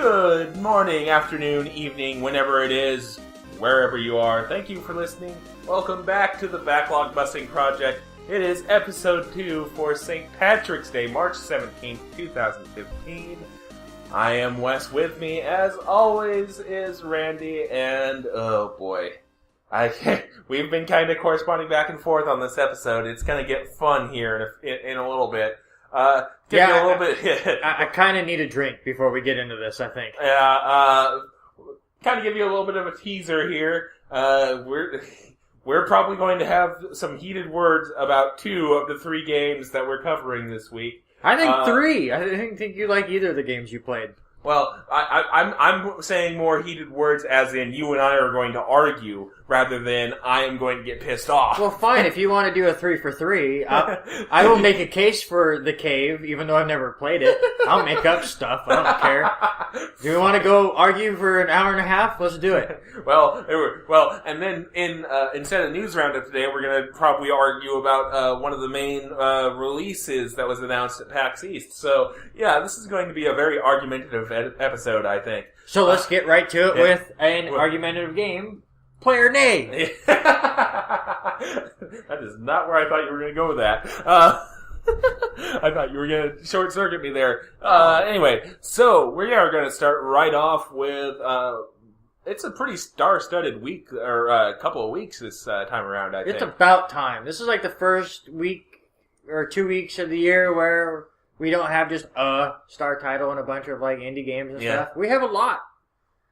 Good morning, afternoon, evening, whenever it is, wherever you are. Thank you for listening. Welcome back to the Backlog Busting Project. It is episode 2 for St. Patrick's Day, March 17th, 2015. I am Wes. With me, as always, is Randy, and oh boy. We've been kind of corresponding back and forth on this episode. It's going to get fun here in a little bit. I kind of need a drink before we get into this, I think. Yeah, kind of give you a little bit of a teaser here. We're probably going to have some heated words about 2 of the 3 games that we're covering this week. I think 3. I didn't think you like either of the games you played. Well, I'm saying more heated words as in you and I are going to argue rather than I am going to get pissed off. Well, fine. If you want to do a 3 for 3, I will make a case for The Cave, even though I've never played it. I'll make up stuff. I don't care. Do you want to go argue for an hour and a half? Let's do it. Well, and then instead of news roundup today, we're going to probably argue about one of the main releases that was announced at PAX East. So, yeah, this is going to be a very argumentative episode, I think. So let's get right to it with an argumentative game. Play or nay. That is not where I thought you were going to go with that. I thought you were going to short circuit me there. Anyway, so we are going to start right off with. It's a pretty star-studded week or couple of weeks this time around. I think it's about time. This is like the first week or 2 weeks of the year where we don't have just a star title and a bunch of like indie games and stuff. We have a lot.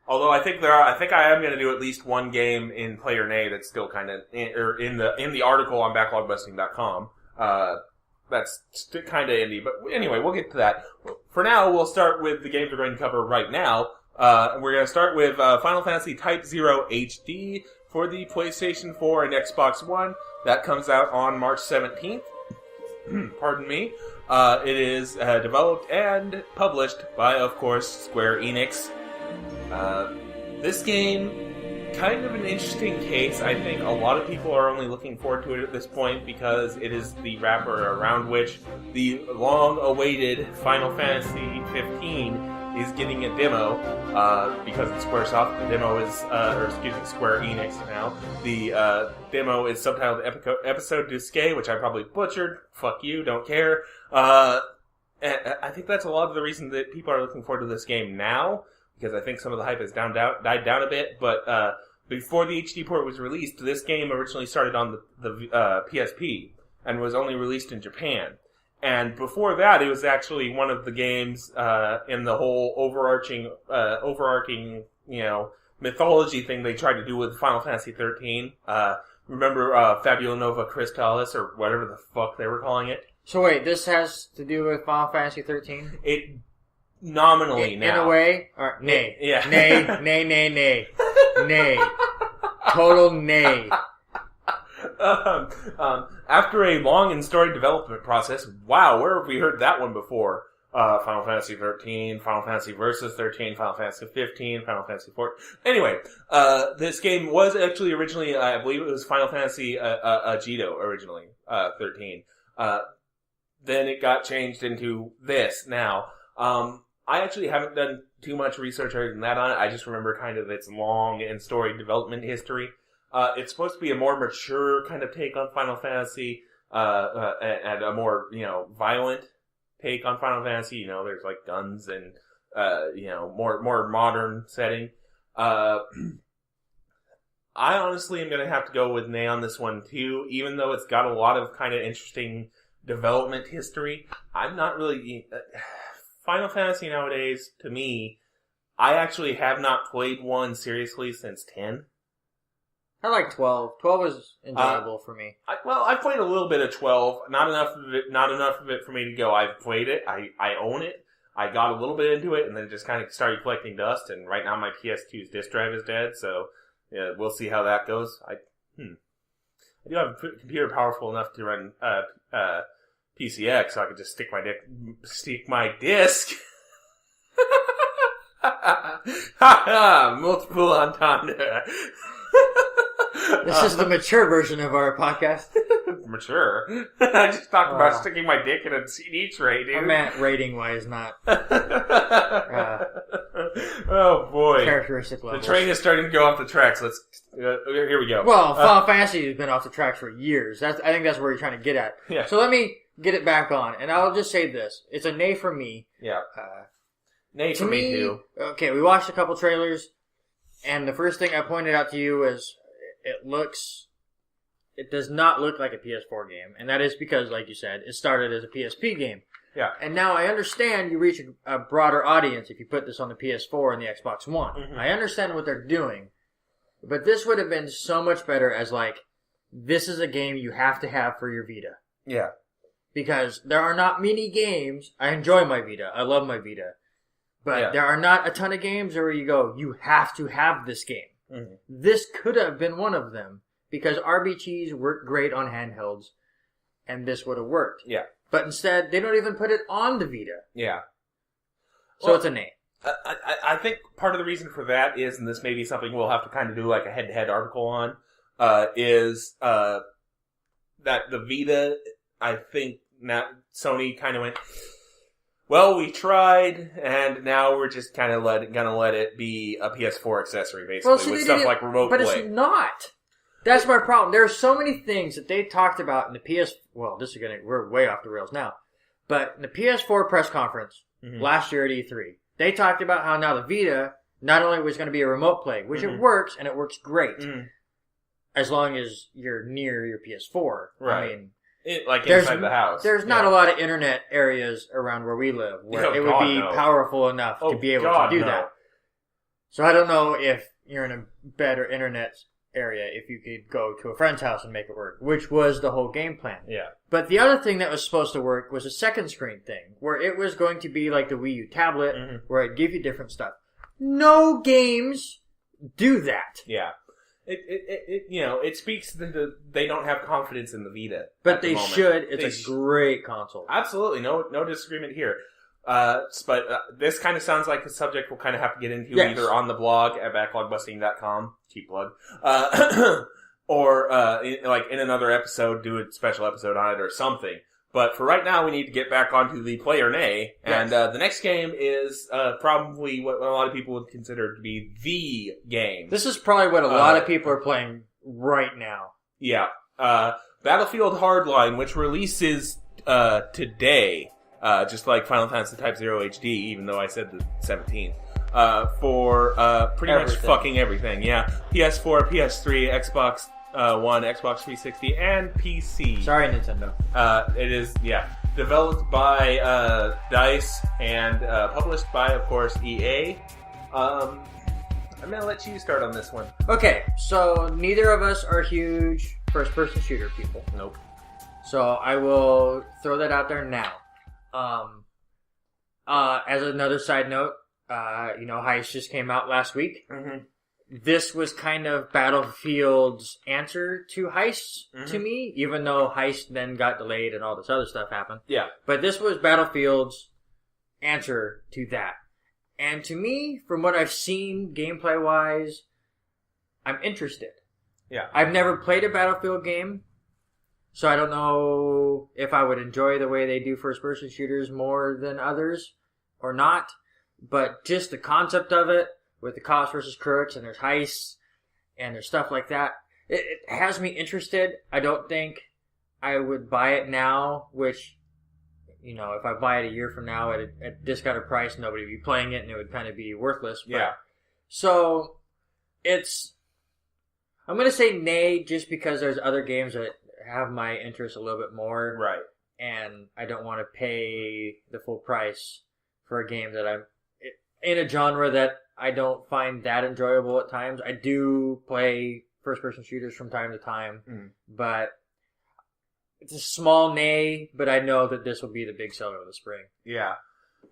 Although I think I am going to do at least one game in Play or Nay that's still kind of in the article on backlogbusting.com. That's kind of indie, but anyway, we'll get to that. For now, we'll start with the games we're going to cover right now. We're going to start with Final Fantasy Type 0 HD for the PlayStation 4 and Xbox One. That comes out on March 17th. Pardon me. It is developed and published by, of course, Square Enix. This game, kind of an interesting case. I think a lot of people are only looking forward to it at this point because it is the wrapper around which the long-awaited Final Fantasy 15 is getting a demo, because it's Squaresoft. The demo is, Square Enix now. The demo is subtitled Episode Disque, which I probably butchered. Fuck you, don't care. And I think that's a lot of the reason that people are looking forward to this game now, because I think some of the hype has died down a bit, but before the HD port was released, this game originally started on the PSP, and was only released in Japan. And before that, it was actually one of the games in the whole overarching, mythology thing they tried to do with Final Fantasy 13. Remember Fabula Nova Crystallis, or whatever the fuck they were calling it? So wait, this has to do with Final Fantasy 13? It nominally now. In a way? Or, nay. Yeah. Nay. Nay. Total nay. After a long and storied development process, wow, where have we heard that one before? Final Fantasy 13, Final Fantasy Versus 13, Final Fantasy 15, Final Fantasy 14. Anyway, this game was actually originally, I believe it was Final Fantasy Agito originally, 13. Then it got changed into this now. I actually haven't done too much research other than that on it. I just remember kind of its long and storied development history. It's supposed to be a more mature kind of take on Final Fantasy, and a more, violent take on Final Fantasy. There's like guns and, more modern setting. I honestly am going to have to go with nay on this one too, even though it's got a lot of kind of interesting development history. I'm not really... Final Fantasy nowadays, to me, I actually have not played one seriously since 10. I like 12. 12 was enjoyable for me. I played a little bit of 12. Not enough of it for me to go, I've played it. I own it. I got a little bit into it, and then just kind of started collecting dust, and right now my PS2's disk drive is dead, so yeah, we'll see how that goes. I do have a computer powerful enough to run PCX, so I could just stick my disc. Multiple entendre. This is the mature version of our podcast. Mature? I just talked about sticking my dick in a CD tray, dude. I meant rating-wise, not... Oh boy. characteristic levels. The train is starting to go off the tracks. Let's. Here we go. Well, Final Fantasy has been off the tracks for years. I think that's where you're trying to get at. Yeah. So let me get it back on, and I'll just say this: it's a nay for me. Yeah. Nay for me too. Okay, we watched a couple trailers, and the first thing I pointed out to you is it does not look like a PS4 game, and that is because, like you said, it started as a PSP game. Yeah. And now I understand you reach a broader audience if you put this on the PS4 and the Xbox One. Mm-hmm. I understand what they're doing, but this would have been so much better as this is a game you have to have for your Vita. Yeah. Because there are not many games. I enjoy my Vita. I love my Vita. But there are not a ton of games where you go, you have to have this game. Mm-hmm. This could have been one of them. Because RBGs work great on handhelds. And this would have worked. Yeah. But instead, they don't even put it on the Vita. Yeah. So it's a nay. I think part of the reason for that is, and this may be something we'll have to kind of do like a head-to-head article on, is that the Vita, I think now Sony kind of went, well, we tried, and now we're just kind of gonna let it be a PS4 accessory, basically, with stuff like remote play. But it's not. That's my problem. There are so many things that they talked about in the we're way off the rails now. But in the PS4 press conference last year at E3, they talked about how now the Vita not only was going to be a remote play, which it works, and it works great, as long as you're near your PS4. Right. I mean, inside the house. There's not a lot of internet areas around where we live where it would be powerful enough to be able to do that. So I don't know if you're in a better internet area if you could go to a friend's house and make it work, which was the whole game plan. Yeah. But the other thing that was supposed to work was a second screen thing, where it was going to be like the Wii U tablet, where it'd give you different stuff. No games do that. Yeah. It speaks to they don't have confidence in the Vita. But they should. It's a great console. Absolutely. No disagreement here. But this kind of sounds like a subject we'll kind of have to get into either on the blog at backlogbusting.com, cheap plug, or in another episode, do a special episode on it or something. But for right now, we need to get back onto the player nay, and the next game is probably what a lot of people would consider to be the game. This is probably what a lot of people are playing right now. Yeah. Battlefield Hardline, which releases today. Just like Final Fantasy Type 0 HD, even though I said the 17th. For pretty much fucking everything, yeah. PS4, PS3, Xbox One, Xbox 360, and PC. Sorry, Nintendo. It is, developed by DICE and published by, of course, EA. I'm going to let you start on this one. Okay, so neither of us are huge first-person shooter people. Nope. So I will throw that out there now. As another side note, Heist just came out last week. Mm-hmm. This was kind of Battlefield's answer to Heist to me, even though Heist then got delayed and all this other stuff happened. Yeah. But this was Battlefield's answer to that. And to me, from what I've seen gameplay-wise, I'm interested. Yeah. I've never played a Battlefield game. So I don't know if I would enjoy the way they do first-person shooters more than others or not. But just the concept of it, with the cops versus crooks, and there's heists, and there's stuff like that, it has me interested. I don't think I would buy it now, which, if I buy it a year from now at a discounted price, nobody would be playing it, and it would kind of be worthless. But, yeah. So, I'm going to say nay just because there's other games that have my interest a little bit more. Right. And I don't want to pay the full price for a game that I'm in a genre that I don't find that enjoyable at times. I do play first-person shooters from time to time, but it's a small nay, but I know that this will be the big seller of the spring. Yeah.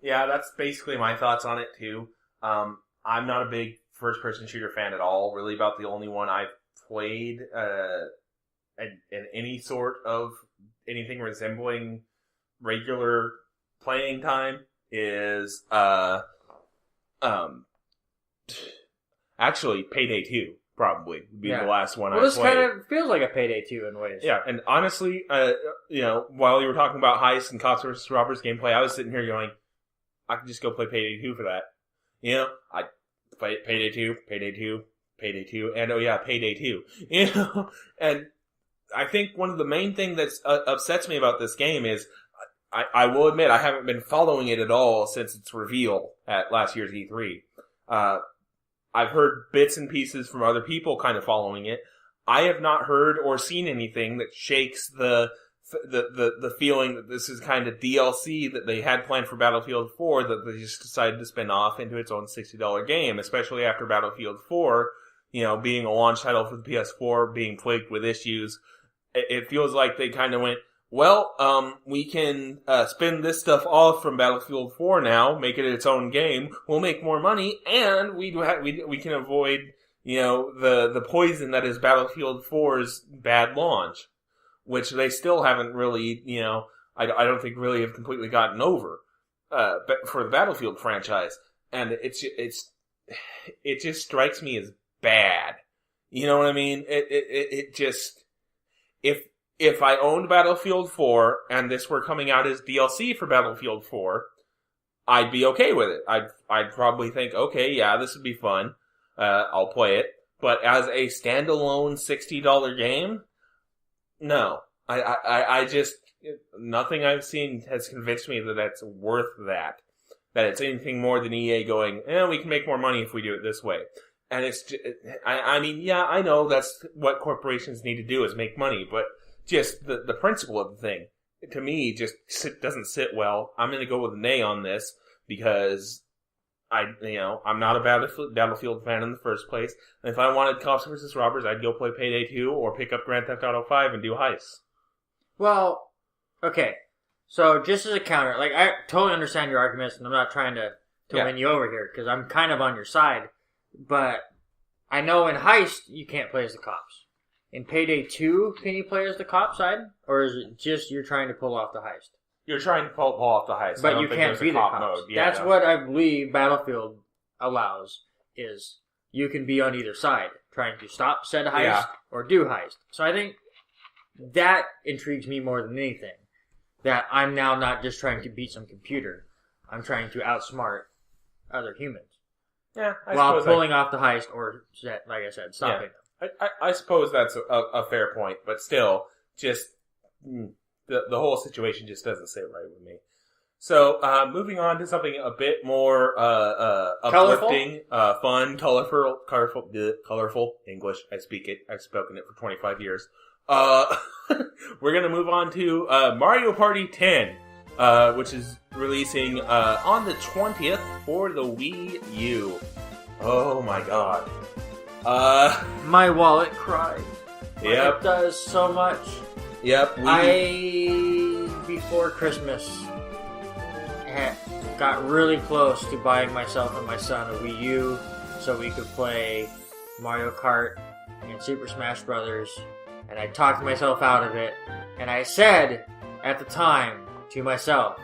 Yeah, that's basically my thoughts on it, too. I'm not a big first-person shooter fan at all. Really about the only one I've played in any sort of anything resembling regular playing time is actually Payday 2 probably would be the last one I played. Well, this kind of feels like a Payday 2 in ways. Yeah, and honestly, while you were talking about heist and cops versus robbers gameplay, I was sitting here going, I could just go play Payday 2 for that. Payday 2, Payday 2, Payday 2, and oh yeah, Payday 2. You know, and I think one of the main things that upsets me about this game is, I will admit I haven't been following it at all since its reveal at last year's E3. I've heard bits and pieces from other people kind of following it. I have not heard or seen anything that shakes the feeling that this is kind of DLC that they had planned for Battlefield 4 that they just decided to spin off into its own $60 game, especially after Battlefield 4, you know, being a launch title for the PS4, being plagued with issues. It feels like they kind of went, well, we can spin this stuff off from Battlefield 4 now, make it its own game. We'll make more money, and we can avoid, you know, the poison that is Battlefield 4's bad launch, which they still haven't really, you know, I don't think really have completely gotten over but for the Battlefield franchise, and it just strikes me as bad. You know what I mean? It just if I owned Battlefield 4 and this were coming out as DLC for Battlefield 4, I'd be okay with it. I'd probably think, okay, yeah, this would be fun. I'll play it. But as a standalone $60 game, no. I just, nothing I've seen has convinced me that that's worth that. That it's anything more than EA going, we can make more money if we do it this way. And it's just, I mean, yeah, I know that's what corporations need to do is make money, but just the principle of the thing, to me, just doesn't sit well. I'm going to go with a nay on this because I'm not a Battlefield fan in the first place. And if I wanted Cops vs. Robbers, I'd go play Payday 2 or pick up Grand Theft Auto 5 and do heists. Well, okay. So just as a counter, like, I totally understand your arguments, and I'm not trying to win you over here because I'm kind of on your side. But I know in Heist, you can't play as the cops. In Payday 2, can you play as the cop side? Or is it just you're trying to pull off the heist? You're trying to pull off the heist. But you can't be the cops. Mode. Yeah, that's what I believe Battlefield allows, is you can be on either side, trying to stop said heist or do heist. So I think that intrigues me more than anything. That I'm now not just trying to beat some computer. I'm trying to outsmart other humans. Yeah, while pulling off the heist or, like I said, stopping them. I suppose that's a fair point, but still, just the whole situation just doesn't sit right with me. So, moving on to something a bit more uplifting, fun, colorful English. I speak it. I've spoken it for 25 years. We're gonna move on to Mario Party 10, which is releasing on the 20th for the Wii U. Oh my god. My wallet cried. Yep. It does so much. Yep. Before Christmas, got really close to buying myself and my son a Wii U so we could play Mario Kart and Super Smash Brothers, and I talked myself out of it, and I said at the time to myself,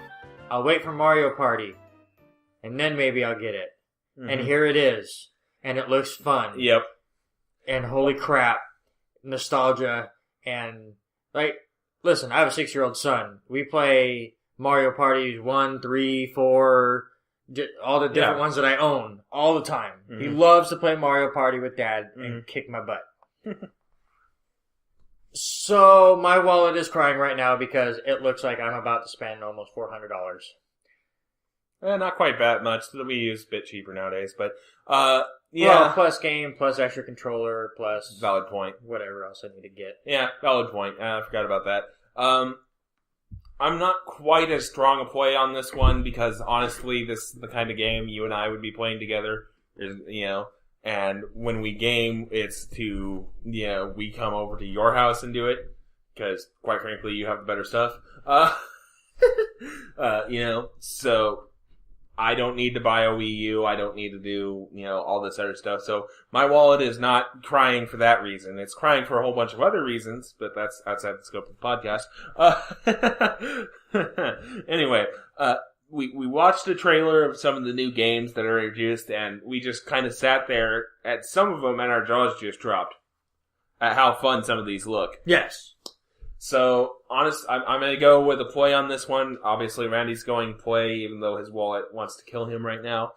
I'll wait for Mario Party, and then maybe I'll get it. Mm-hmm. And here it is. And it looks fun. Yep. And holy crap, nostalgia. And, like, listen, I have a 6-year-old son. We play Mario Parties 1, 3, 4, all the different ones that I own all the time. Mm-hmm. He loves to play Mario Party with Dad and kick my butt. So, my wallet is crying right now because it looks like I'm about to spend almost $400. Not quite that much. The Wii U is a bit cheaper nowadays, but, well, plus game, plus extra controller, plus... Valid point. Whatever else I need to get. Yeah, valid point. I forgot about that. I'm not quite as strong a play on this one because, honestly, this is the kind of game you and I would be playing together. And when we game, it's to, we come over to your house and do it because, quite frankly, you have the better stuff. So... I don't need to buy a Wii U. I don't need to do, all this other stuff. So my wallet is not crying for that reason. It's crying for a whole bunch of other reasons, but that's outside the scope of the podcast. Anyway, we watched a trailer of some of the new games that are introduced, and we just kind of sat there at some of them, and our jaws just dropped at how fun some of these look. Yes. So, I'm going to go with a play on this one. Obviously, Randy's going play, even though his wallet wants to kill him right now.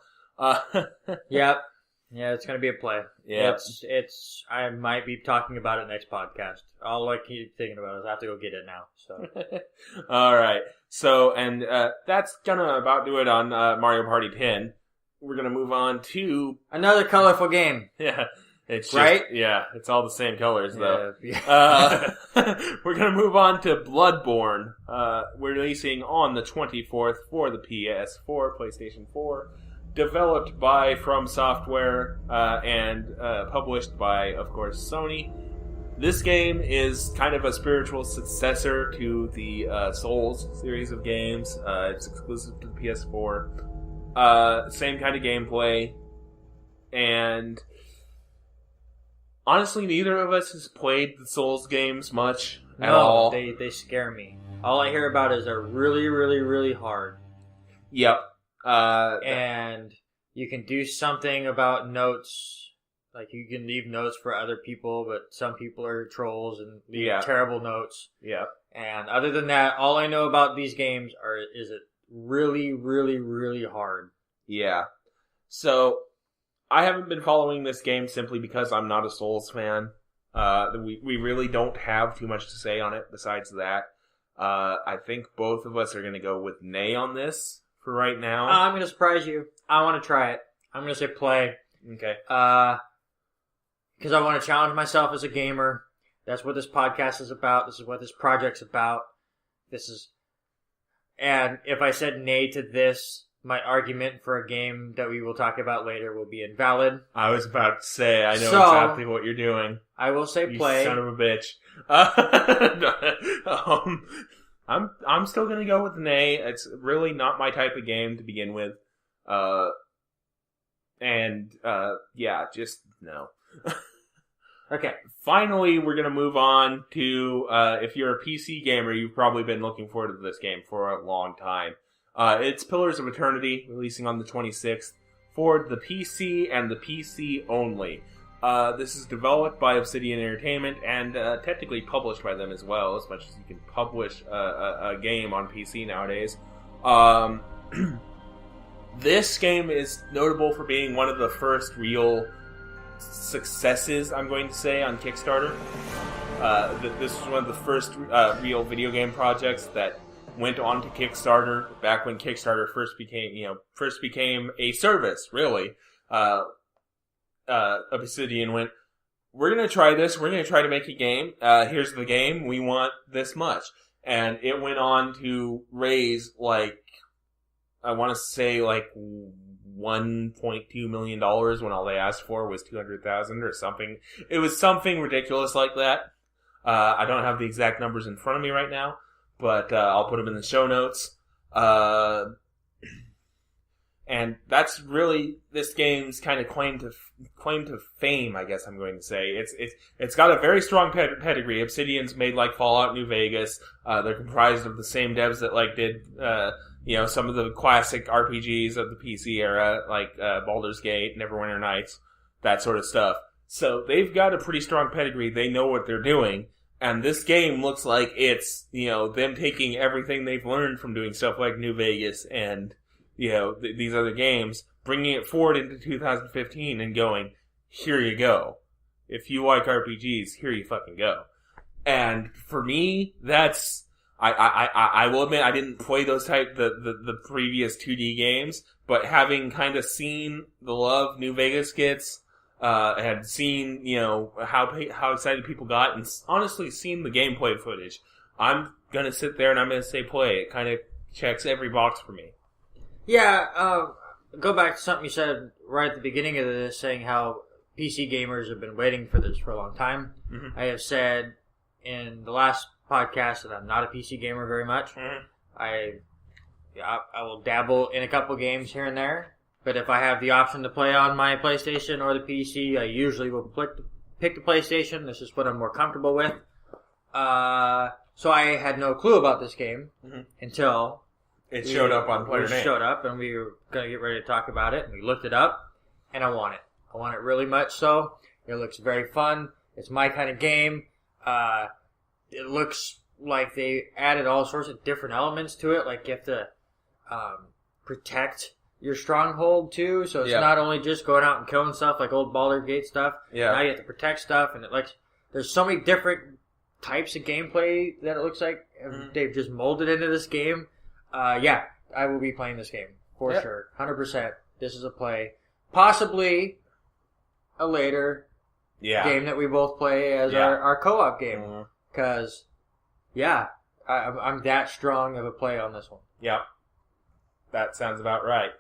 Yep. Yeah, it's going to be a play. Yeah. It's. I might be talking about it next podcast. All I keep thinking about is I have to go get it now. So. All right. So, and that's going to about do it on Mario Party 10. We're going to move on to... Another colorful game. Yeah. It's just, right? Yeah, it's all the same colors, though. Yeah. We're going to move on to Bloodborne. We're releasing on the 24th for the PS4, PlayStation 4. Developed by From Software and published by, of course, Sony. This game is kind of a spiritual successor to the Souls series of games. It's exclusive to the PS4. Same kind of gameplay. And honestly, neither of us has played the Souls games much at all. They scare me. All I hear about is they're really, really, really hard. Yep. And you can do something about notes. Like, you can leave notes for other people, but some people are trolls and leave terrible notes. Yep. And other than that, all I know about these games is it really, really, really hard. Yeah. So, I haven't been following this game simply because I'm not a Souls fan. We really don't have too much to say on it besides that. I think both of us are going to go with nay on this for right now. I'm going to surprise you. I want to try it. I'm going to say play. Okay. Because I want to challenge myself as a gamer. That's what this podcast is about. This is what this project's about. And if I said nay to this, my argument for a game that we will talk about later will be invalid. I was about to say, I know exactly what you're doing. I will say you play. Son of a bitch. I'm still gonna go with nay. It's really not my type of game to begin with. Yeah, just no. Okay. Finally, we're gonna move on to, if you're a PC gamer, you've probably been looking forward to this game for a long time. It's Pillars of Eternity, releasing on the 26th for the PC and the PC only. This is developed by Obsidian Entertainment and technically published by them as well, as much as you can publish a game on PC nowadays. This game is notable for being one of the first real successes, I'm going to say, on Kickstarter. This was one of the first real video game projects that went on to Kickstarter back when Kickstarter first became a service, really. Obsidian went, we're going to try this. We're going to try to make a game. Here's the game. We want this much. And it went on to raise, I want to say, $1.2 million when all they asked for was $200,000 or something. It was something ridiculous like that. I don't have the exact numbers in front of me right now, but I'll put them in the show notes. And that's really this game's kind of claim to fame, I guess I'm going to say. It's got a very strong pedigree. Obsidian's made Fallout New Vegas. They're comprised of the same devs that did some of the classic RPGs of the PC era, like Baldur's Gate, Neverwinter Nights, that sort of stuff. So they've got a pretty strong pedigree. They know what they're doing. And this game looks like it's, them taking everything they've learned from doing stuff like New Vegas and, these other games, bringing it forward into 2015 and going, here you go. If you like RPGs, here you fucking go. And for me, that's, I will admit I didn't play those the previous 2D games, but having kind of seen the love New Vegas gets, had seen, how excited people got, and honestly seen the gameplay footage, I'm gonna sit there and I'm gonna say play. It kind of checks every box for me. Yeah, go back to something you said right at the beginning of this, saying how PC gamers have been waiting for this for a long time. Mm-hmm. I have said in the last podcast that I'm not a PC gamer very much. Mm-hmm. I will dabble in a couple games here and there, but if I have the option to play on my PlayStation or the PC, I usually will pick the PlayStation. This is what I'm more comfortable with. So I had no clue about this game until it showed up on PlayerName. It showed up, and we were going to get ready to talk about it, and we looked it up, and I want it. I want it really much so. It looks very fun. It's my kind of game. It looks like they added all sorts of different elements to it, like you have to protect your stronghold too, so it's not only just going out and killing stuff like old Baldur's Gate stuff. Yeah. Now you have to protect stuff, and there's so many different types of gameplay that it looks like they've just molded into this game. I will be playing this game for sure, 100%. This is a play, possibly a later game that we both play as our co-op game, because I'm that strong of a play on this one. Yeah, that sounds about right.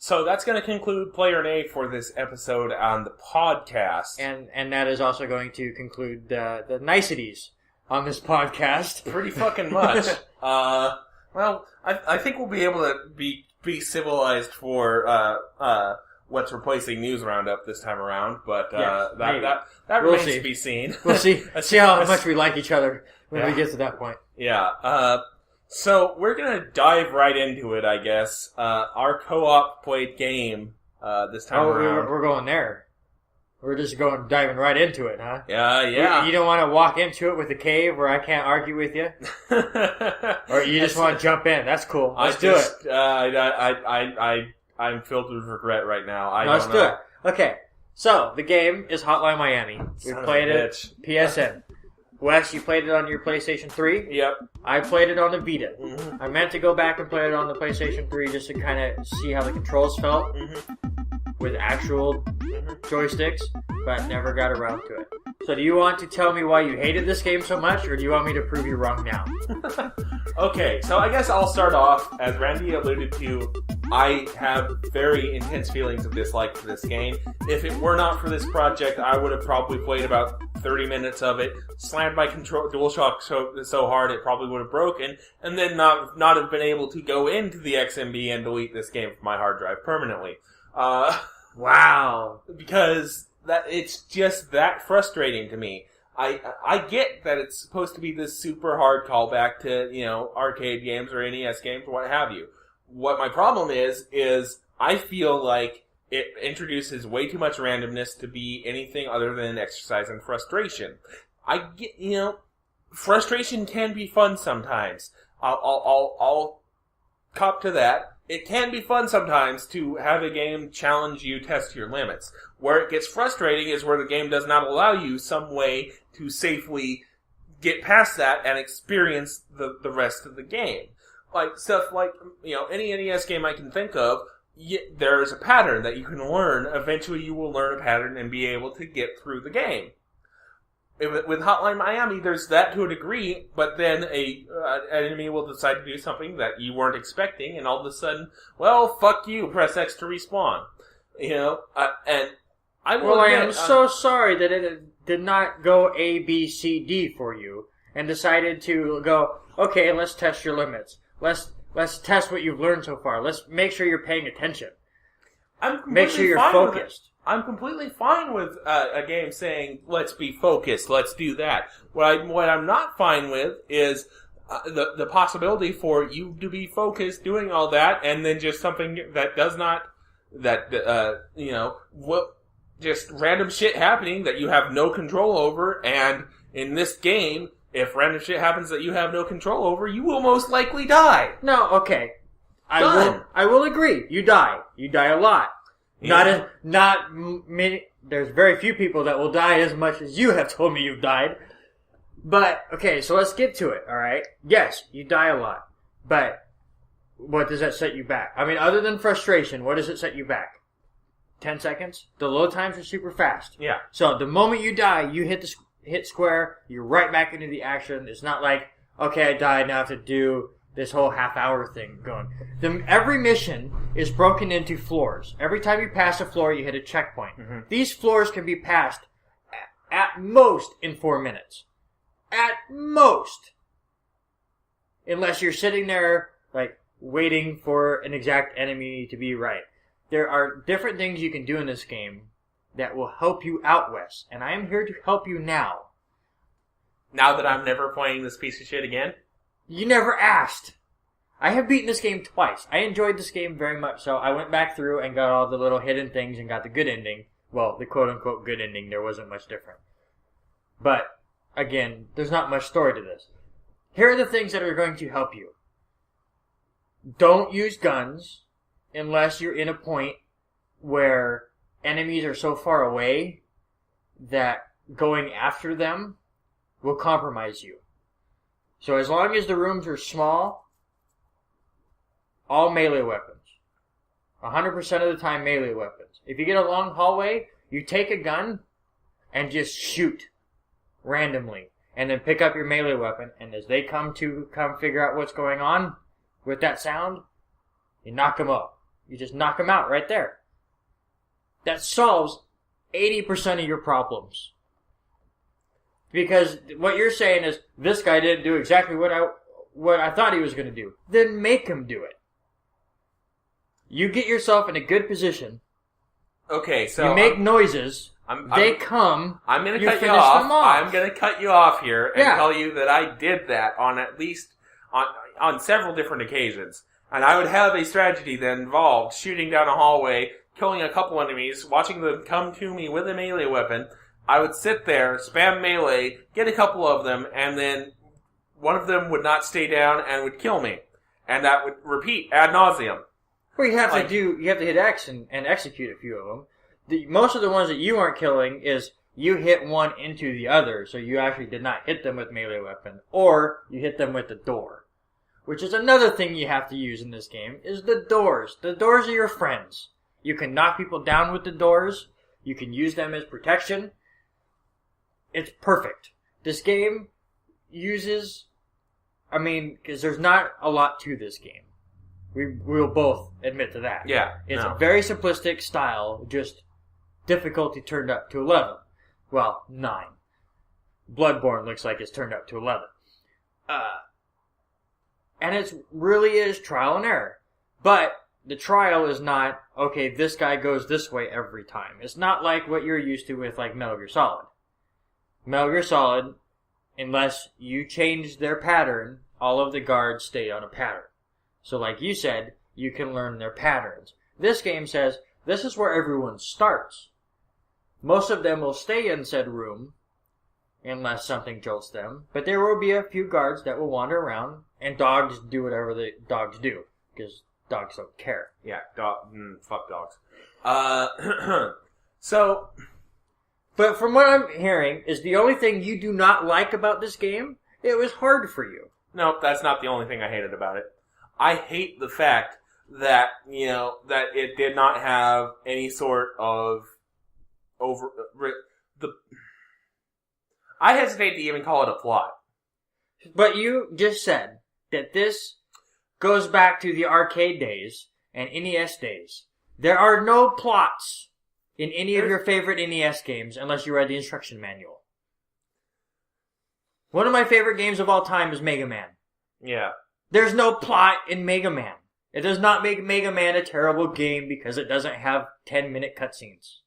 So that's going to conclude Player A for this episode on the podcast. And that is also going to conclude the niceties on this podcast. Pretty fucking much. Well, I think we'll be able to be civilized for what's replacing News Roundup this time around, but that remains to be seen. We'll see. See how much we like each other when we get to that point. Yeah. So we're gonna dive right into it, I guess. Our co-op played game this time around. We're going there. We're just diving right into it, huh? Yeah. You don't want to walk into it with a cave where I can't argue with you, or you just want to jump in. That's cool. Let's do it. I'm filled with regret right now. Let's do it. Okay. So the game is Hotline Miami. We played it PSN. Wes, you played it on your PlayStation 3? Yep. I played it on the Vita. I meant to go back and play it on the PlayStation 3 just to kind of see how the controls felt with actual joysticks, but never got around to it. So do you want to tell me why you hated this game so much, or do you want me to prove you wrong now? Okay, so I guess I'll start off. As Randy alluded to, I have very intense feelings of dislike for this game. If it were not for this project, I would have probably played about 30 minutes of it, slammed my DualShock so hard it probably would have broken, and then not have been able to go into the XMB and delete this game from my hard drive permanently. Wow. Because it's just that frustrating to me. I get that it's supposed to be this super hard callback to, arcade games or NES games or what have you. What my problem is I feel like it introduces way too much randomness to be anything other than an exercise in frustration. I get, frustration can be fun sometimes. I'll cop to that. It can be fun sometimes to have a game challenge you, test your limits. Where it gets frustrating is where the game does not allow you some way to safely get past that and experience the rest of the game. Like stuff like, any NES game I can think of, there's a pattern that you can learn. Eventually you will learn a pattern and be able to get through the game. With Hotline Miami, there's that to a degree, but then an enemy will decide to do something that you weren't expecting, and all of a sudden, well, fuck you, press X to respawn. And I will admit, I am so sorry that it did not go A, B, C, D for you, and decided to go, okay, let's test your limits. Let's test what you've learned so far. Let's make sure you're paying attention. Make sure you're focused. I'm completely fine with a game saying, let's be focused, let's do that. What I'm not fine with is the possibility for you to be focused doing all that and then just something that does not, just random shit happening that you have no control over. And in this game, if random shit happens that you have no control over, you will most likely die. No, okay. I will agree. You die. You die a lot. Yeah. Not many. There's very few people that will die as much as you have told me you've died. But okay, so let's get to it. All right. Yes, you die a lot, but what does that set you back? I mean, other than frustration, what does it set you back? 10 seconds. The load times are super fast. Yeah. So the moment you die, you hit square. You're right back into the action. It's not like, okay, I died. Now I have to do this whole half-hour thing going. Every mission is broken into floors. Every time you pass a floor, you hit a checkpoint. Mm-hmm. These floors can be passed at most in 4 minutes. At most. Unless you're sitting there, waiting for an exact enemy to be right. There are different things you can do in this game that will help you out, Wes. And I am here to help you now. Now that I'm never playing this piece of shit again? You never asked. I have beaten this game twice. I enjoyed this game very much, so I went back through and got all the little hidden things and got the good ending. Well, the quote-unquote good ending, there wasn't much different. But, again, there's not much story to this. Here are the things that are going to help you. Don't use guns. unless you're in a point where enemies are so far away that going after them will compromise you. So as long as the rooms are small, all melee weapons. 100% of the time melee weapons. If you get a long hallway, you take a gun and just shoot randomly. And then pick up your melee weapon, and as they come figure out what's going on with that sound, you knock them up. You just knock them out right there. That solves 80% of your problems. Because what you're saying is, this guy didn't do exactly what I thought he was going to do. Then make him do it. You get yourself in a good position. Okay, so you make noises. They come. I'm going to cut you off. I'm going to cut you off here and tell you that I did that on at least on several different occasions. And I would have a strategy that involved shooting down a hallway, killing a couple enemies, watching them come to me with a melee weapon. I would sit there, spam melee, get a couple of them, and then one of them would not stay down and would kill me. And that would repeat ad nauseum. Well, you have to hit X and execute a few of them. Most of the ones that you aren't killing is you hit one into the other, so you actually did not hit them with melee weapon, or you hit them with the door. Which is another thing you have to use in this game, is the doors. The doors are your friends. You can knock people down with the doors. You can use them as protection. It's perfect. This game uses... because there's not a lot to this game. We'll both admit to that. Yeah. It's a very simplistic style, just difficulty turned up to 11. Well, 9. Bloodborne looks like it's turned up to 11. And it really is trial and error. But the trial is not, okay, this guy goes this way every time. It's not like what you're used to with like Metal Gear Solid. Metal Gear Solid, unless you change their pattern, all of the guards stay on a pattern. So like you said, you can learn their patterns. This game says, this is where everyone starts. Most of them will stay in said room, unless something jolts them. But there will be a few guards that will wander around, and dogs do whatever the dogs do. Because dogs don't care. Yeah, fuck dogs. So... But from what I'm hearing, is the only thing you do not like about this game, it was hard for you. No, that's not the only thing I hated about it. I hate the fact that, that it did not have any sort of I hesitate to even call it a plot. But you just said that this goes back to the arcade days and NES days. There are no plots in any of your favorite NES games unless you read the instruction manual. One of my favorite games of all time is Mega Man. Yeah. There's no plot in Mega Man. It does not make Mega Man a terrible game because it doesn't have 10-minute cutscenes.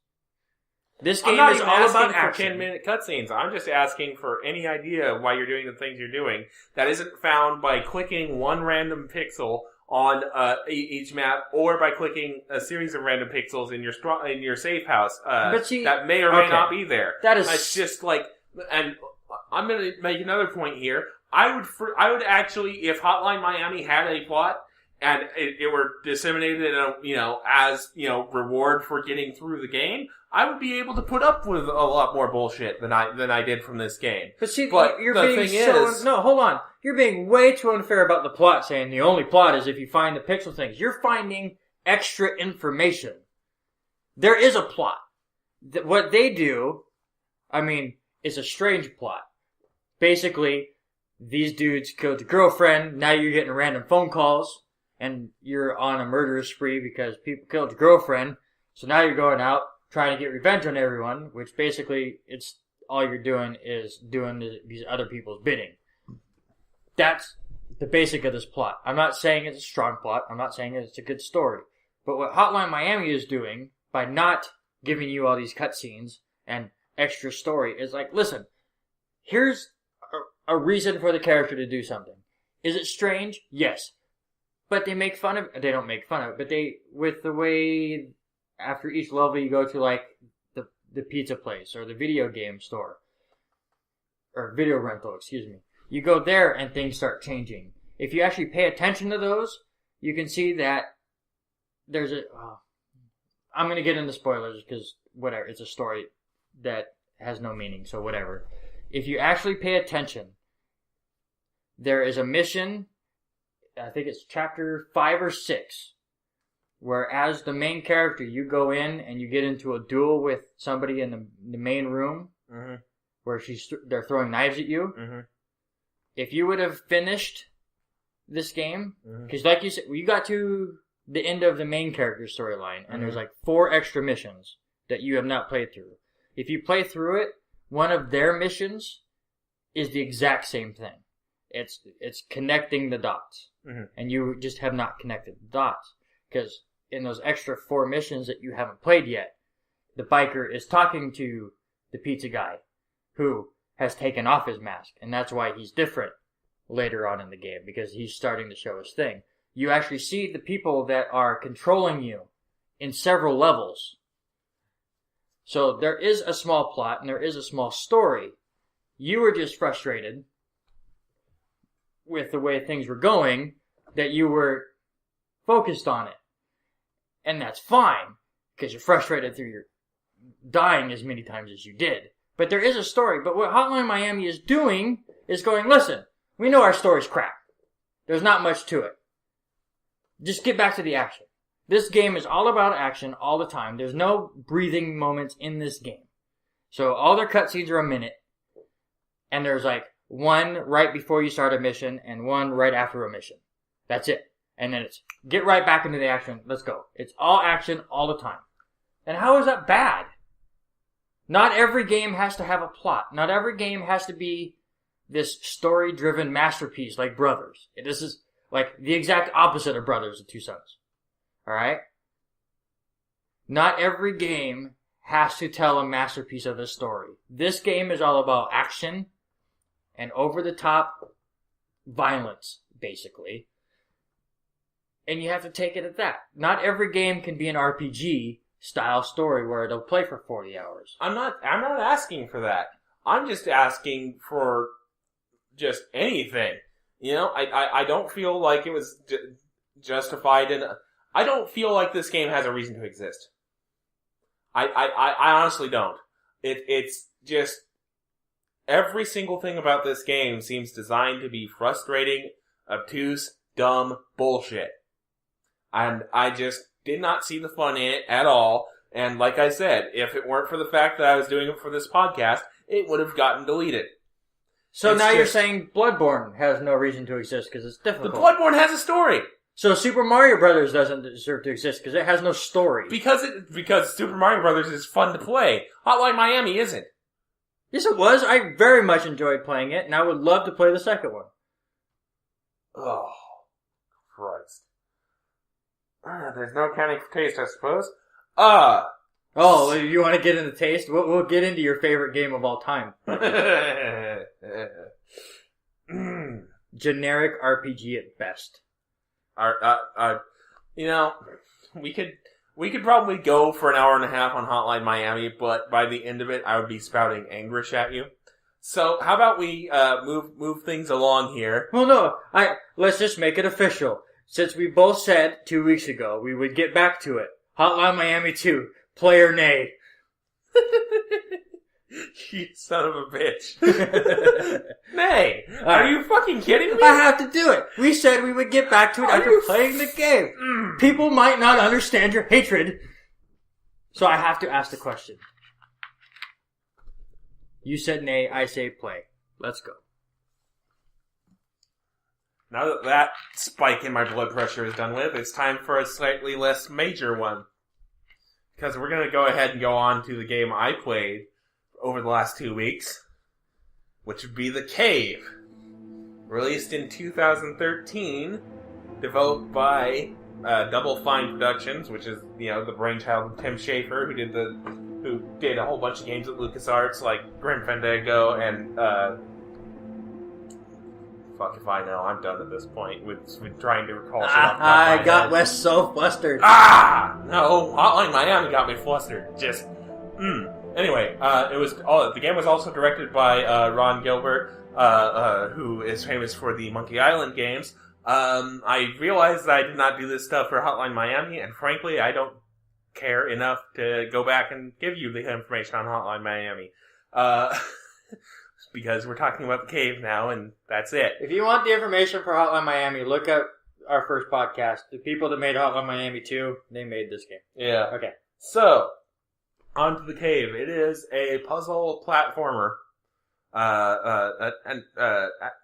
This game is all about action. 10-minute cutscenes. I'm just asking for any idea of why you're doing the things you're doing that isn't found by clicking one random pixel on each map, or by clicking a series of random pixels in your safe house that may or may not be there. That is... It's just like... And I'm going to make another point here. I would actually, if Hotline Miami had a plot and it were disseminated, as reward for getting through the game, I would be able to put up with a lot more bullshit than I did from this game. But see, you're being no, hold on. You're being way too unfair about the plot, saying the only plot is if you find the pixel things. You're finding extra information. There is a plot. What they do, is a strange plot. Basically, these dudes killed your girlfriend, now you're getting random phone calls, and you're on a murderous spree because people killed your girlfriend, so now you're going out trying to get revenge on everyone, which basically, it's all you're doing is doing these other people's bidding. That's the basic of this plot. I'm not saying it's a strong plot, I'm not saying it's a good story, but what Hotline Miami is doing, by not giving you all these cutscenes and extra story, is like, listen, here's a reason for the character to do something. Is it strange? Yes. But they make fun of it. They don't make fun of it, but with the way after each level you go to like the pizza place or the video game store or video rental, you go there and things start changing. If you actually pay attention to those, you can see that there's a. I'm gonna get into spoilers because whatever. It's a story that has no meaning, so whatever. If you actually pay attention, there is a mission. I think it's chapter 5 or 6, where as the main character, you go in and you get into a duel with somebody in the main room, where they're throwing knives at you. If you would have finished this game, because like you said, you got to the end of the main character storyline, and there's like 4 extra missions that you have not played through. If you play through it, one of their missions is the exact same thing. It's connecting the dots, and you just have not connected the dots, because in those extra 4 missions that you haven't played yet, the biker is talking to the pizza guy, who has taken off his mask, and that's why he's different later on in the game, because he's starting to show his thing. You actually see the people that are controlling you in several levels. So there is a small plot, and there is a small story. You were just frustrated with the way things were going, that you were focused on it. And that's fine, because you're frustrated through your dying as many times as you did. But there is a story. But what Hotline Miami is doing is going, listen, we know our story's crap. There's not much to it. Just get back to the action. This game is all about action all the time. There's no breathing moments in this game. So all their cutscenes are a minute. And there's like one right before you start a mission and one right after a mission. That's it. And then it's get right back into the action. Let's go. It's all action all the time. And how is that bad? Not every game has to have a plot. Not every game has to be this story-driven masterpiece like Brothers. This is like the exact opposite of Brothers, the Two Sons. Alright? Not every game has to tell a masterpiece of a story. This game is all about action and over-the-top violence, basically. And you have to take it at that. Not every game can be an RPG style story where it'll play for 40 hours. I'm not asking for that. I'm just asking for just anything. You know, I don't feel like it was justified, and I don't feel like this game has a reason to exist. I honestly don't. It's just every single thing about this game seems designed to be frustrating, obtuse, dumb bullshit. And I just did not see the fun in it at all. And like I said, if it weren't for the fact that I was doing it for this podcast, it would have gotten deleted. So now you're saying Bloodborne has no reason to exist because it's difficult. The Bloodborne has a story. So Super Mario Brothers doesn't deserve to exist because it has no story. Because Super Mario Brothers is fun to play. Hotline Miami isn't. Yes, it was. I very much enjoyed playing it, and I would love to play the second one. Oh, Christ. There's no accounting for taste, I suppose. Oh, you want to get into taste? We'll get into your favorite game of all time. Generic RPG at best. You know, we could probably go for an hour and a half on Hotline Miami, but by the end of it, I would be spouting anguish at you. So, how about we move things along here? Well, no, let's just make it official. Since we both said 2 weeks ago we would get back to it. Hotline Miami 2, player nay. You son of a bitch. Nay. Are you fucking kidding me? I have to do it. We said we would get back to it after playing the game. People might not understand your hatred. So I have to ask the question. You said nay, I say play. Let's go. Now that that spike in my blood pressure is done with, it's time for a slightly less major one. Because we're going to go ahead and go on to the game I played over the last 2 weeks, which would be The Cave. Released in 2013, developed by Double Fine Productions, which is, the brainchild of Tim Schafer, who did a whole bunch of games at LucasArts, like Grim Fandango and, fuck if I know, I'm done at this point with trying to recall shit off the top of my I got head. Wes so flustered. No, Hotline Miami got me flustered. Just, Anyway, the game was also directed by Ron Gilbert, who is famous for the Monkey Island games, I realized that I did not do this stuff for Hotline Miami, and frankly, I don't care enough to go back and give you the information on Hotline Miami. Because we're talking about the cave now, and that's it. If you want the information for Hotline Miami, look up our first podcast. The people that made Hotline Miami 2, they made this game. Yeah. Okay. So, on to the cave. It is a puzzle platformer,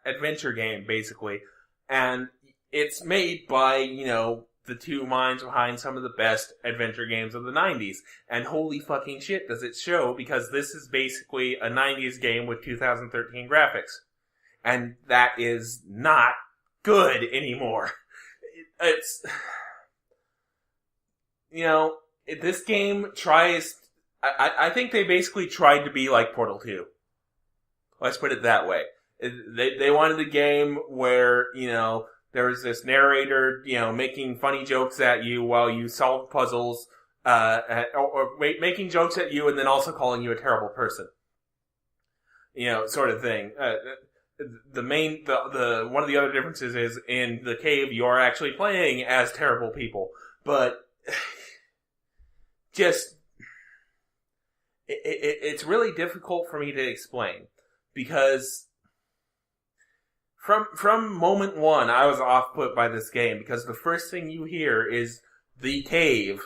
adventure game, basically. And it's made by, the two minds behind some of the best adventure games of the 90s. And holy fucking shit does it show, because this is basically a 90s game with 2013 graphics. And that is not good anymore. It's... this game tries... I think they basically tried to be like Portal 2. Let's put it that way. They wanted a game where, there was this narrator, making funny jokes at you while you solved puzzles, or making jokes at you and then also calling you a terrible person. Sort of thing. One of the other differences is in the cave you are actually playing as terrible people. But, it's really difficult for me to explain. Because from moment one, I was off-put by this game, because the first thing you hear is the cave.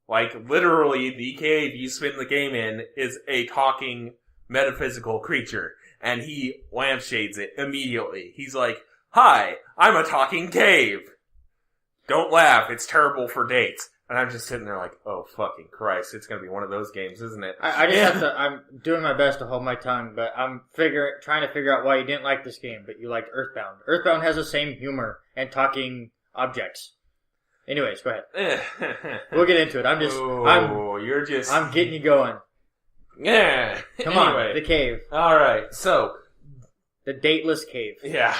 Like, literally, the cave you spend the game in is a talking metaphysical creature. And he lampshades it immediately. He's like, "Hi, I'm a talking cave. Don't laugh, it's terrible for dates." And I'm just sitting there like, oh, fucking Christ, it's going to be one of those games, isn't it? I just have to, I'm doing my best to hold my tongue, but I'm trying to figure out why you didn't like this game, but you liked Earthbound. Earthbound has the same humor and talking objects. Anyways, go ahead. We'll get into it. I'm getting you going. Yeah. Come on, the cave. Alright, so. The dateless cave. Yeah.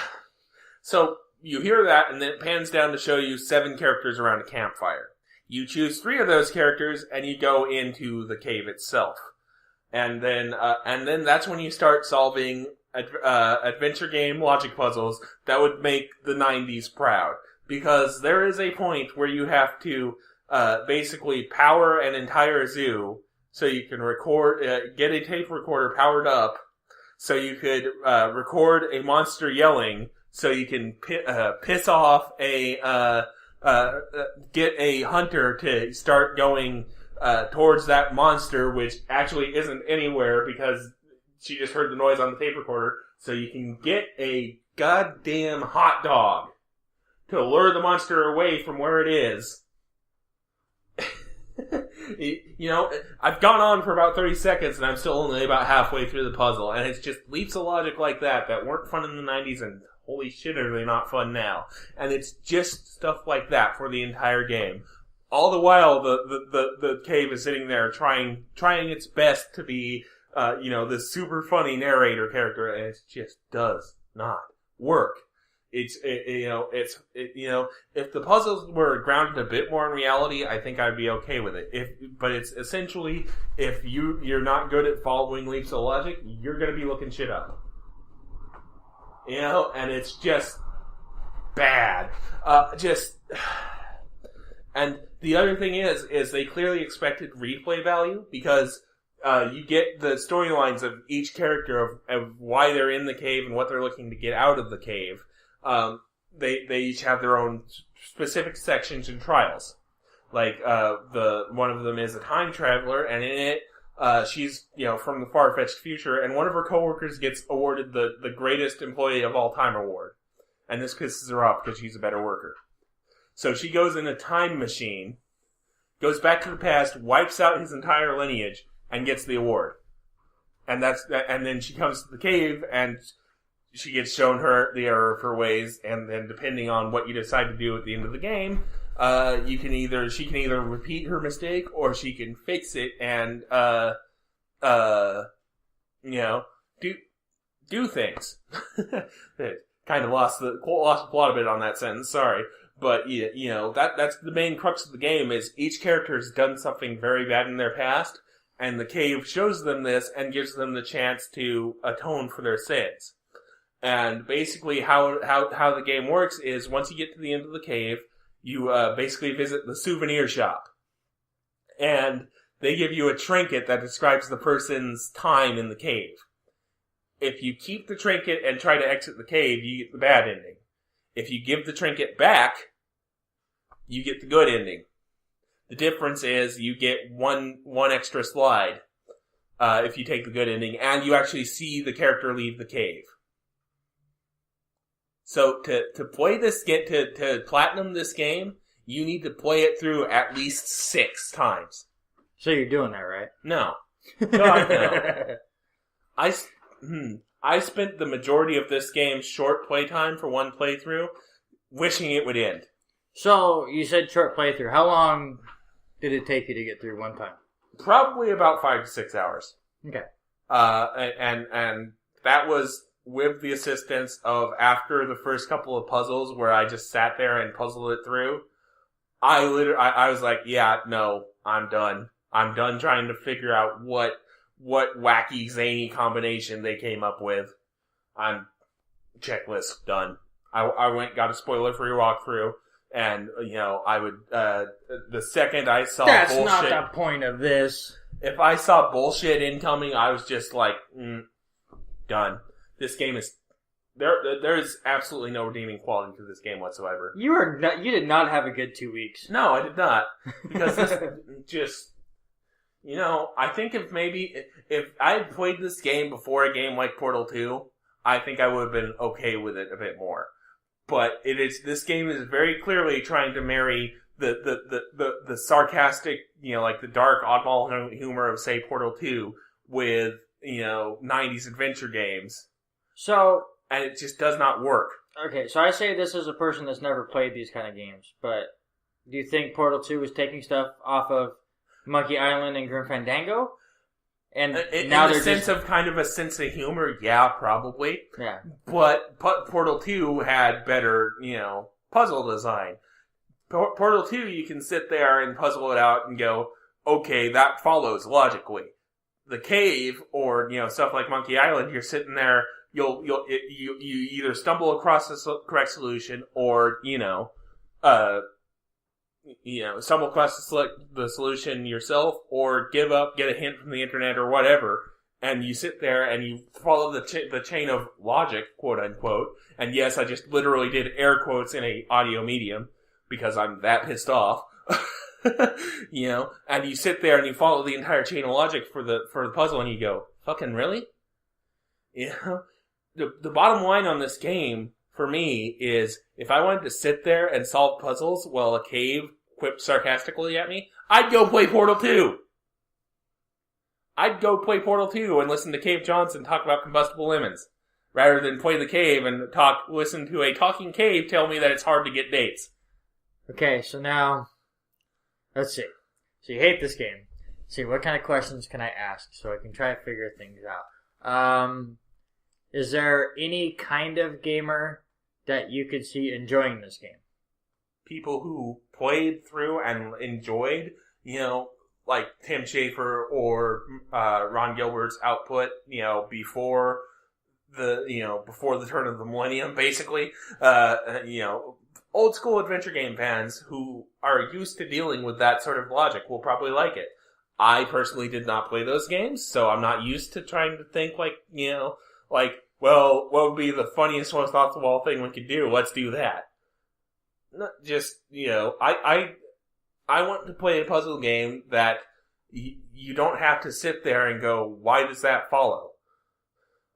So, you hear that, and then it pans down to show you 7 characters around a campfire. You choose 3 of those characters, and you go into the cave itself. And then that's when you start solving adventure game logic puzzles that would make the 90s proud. Because there is a point where you have to basically power an entire zoo so you can get a tape recorder powered up so you could record a monster yelling so you can piss off get a hunter to start going towards that monster, which actually isn't anywhere because she just heard the noise on the tape recorder. So you can get a goddamn hot dog to lure the monster away from where it is. I've gone on for about 30 seconds and I'm still only about halfway through the puzzle, and it's just leaps of logic like that weren't fun in the 90s and holy shit, are they not fun now? And it's just stuff like that for the entire game. All the while, the cave is sitting there trying its best to be, this super funny narrator character, and it just does not work. If the puzzles were grounded a bit more in reality, I think I'd be okay with it. But it's essentially, if you're not good at following leaps of logic, you're gonna be looking shit up. And it's just bad. And the other thing is they clearly expected replay value because you get the storylines of each character of why they're in the cave and what they're looking to get out of the cave. They each have their own specific sections and trials. Like one of them is a time traveler, and in it, she's, from the far-fetched future, and one of her coworkers gets awarded the greatest employee of all time award. And this pisses her off because she's a better worker. So she goes in a time machine, goes back to the past, wipes out his entire lineage, and gets the award. And then she comes to the cave, and she gets shown the error of her ways, and then depending on what you decide to do at the end of the game, she can either repeat her mistake or she can fix it and do things. Kind of lost the plot a bit on that sentence. Sorry, but that's the main crux of the game. Is each character has done something very bad in their past, and the cave shows them this and gives them the chance to atone for their sins. And basically how the game works is once you get to the end of the cave, you basically visit the souvenir shop. And they give you a trinket that describes the person's time in the cave. If you keep the trinket and try to exit the cave, you get the bad ending. If you give the trinket back, you get the good ending. The difference is you get one extra slide if you take the good ending, and you actually see the character leave the cave. So to play this, to platinum this game, you need to play it through at least 6 times. So you're doing that, right? No. God, no. I spent the majority of this game's short playtime for one playthrough wishing it would end. So, you said short playthrough. How long did it take you to get through one time? Probably about 5 to 6 hours. Okay. And that was with the assistance of, after the first couple of puzzles where I just sat there and puzzled it through, I was like, yeah, no, I'm done. I'm done trying to figure out what wacky, zany combination they came up with. I'm checklist done. I went, got a spoiler-free walkthrough, and, I would, the second I saw That's bullshit... not the point of this. If I saw bullshit incoming, I was just like, done. This game is... There is absolutely no redeeming quality to this game whatsoever. You did not have a good 2 weeks. No, I did not. Because this just... I think if I had played this game before a game like Portal 2, I think I would have been okay with it a bit more. But this game is very clearly trying to marry the sarcastic, like the dark oddball humor of, say, Portal 2 with, 90s adventure games. So... And it just does not work. Okay, so I say this as a person that's never played these kind of games, but do you think Portal 2 was taking stuff off of Monkey Island and Grim Fandango? And now in the sense of kind of a sense of humor, yeah, probably. Yeah. But Portal 2 had better, puzzle design. Portal 2, you can sit there and puzzle it out and go, okay, that follows logically. The cave, or, stuff like Monkey Island, you're sitting there, you either stumble across the correct solution, or, stumble across the solution yourself, or give up, get a hint from the internet, or whatever, and you sit there and you follow the chain of logic, quote unquote. And yes, I just literally did air quotes in a audio medium because I'm that pissed off. And you sit there and you follow the entire chain of logic for the puzzle, and you go, "Fucking really?" The bottom line on this game for me is, if I wanted to sit there and solve puzzles while a cave quipped sarcastically at me, I'd go play Portal 2. I'd go play Portal 2 and listen to Cave Johnson talk about combustible lemons, rather than play the cave and listen to a talking cave tell me that it's hard to get dates. Okay, so now, let's see. So you hate this game. Let's see, what kind of questions can I ask so I can try to figure things out? Is there any kind of gamer that you could see enjoying this game? People who played through and enjoyed, like Tim Schafer or Ron Gilbert's output, before the turn of the millennium, basically. Old school adventure game fans who are used to dealing with that sort of logic will probably like it. I personally did not play those games, so I'm not used to trying to think well, what would be the funniest, most off-the-wall thing we could do? Let's do that. Not just, I want to play a puzzle game that you don't have to sit there and go, why does that follow?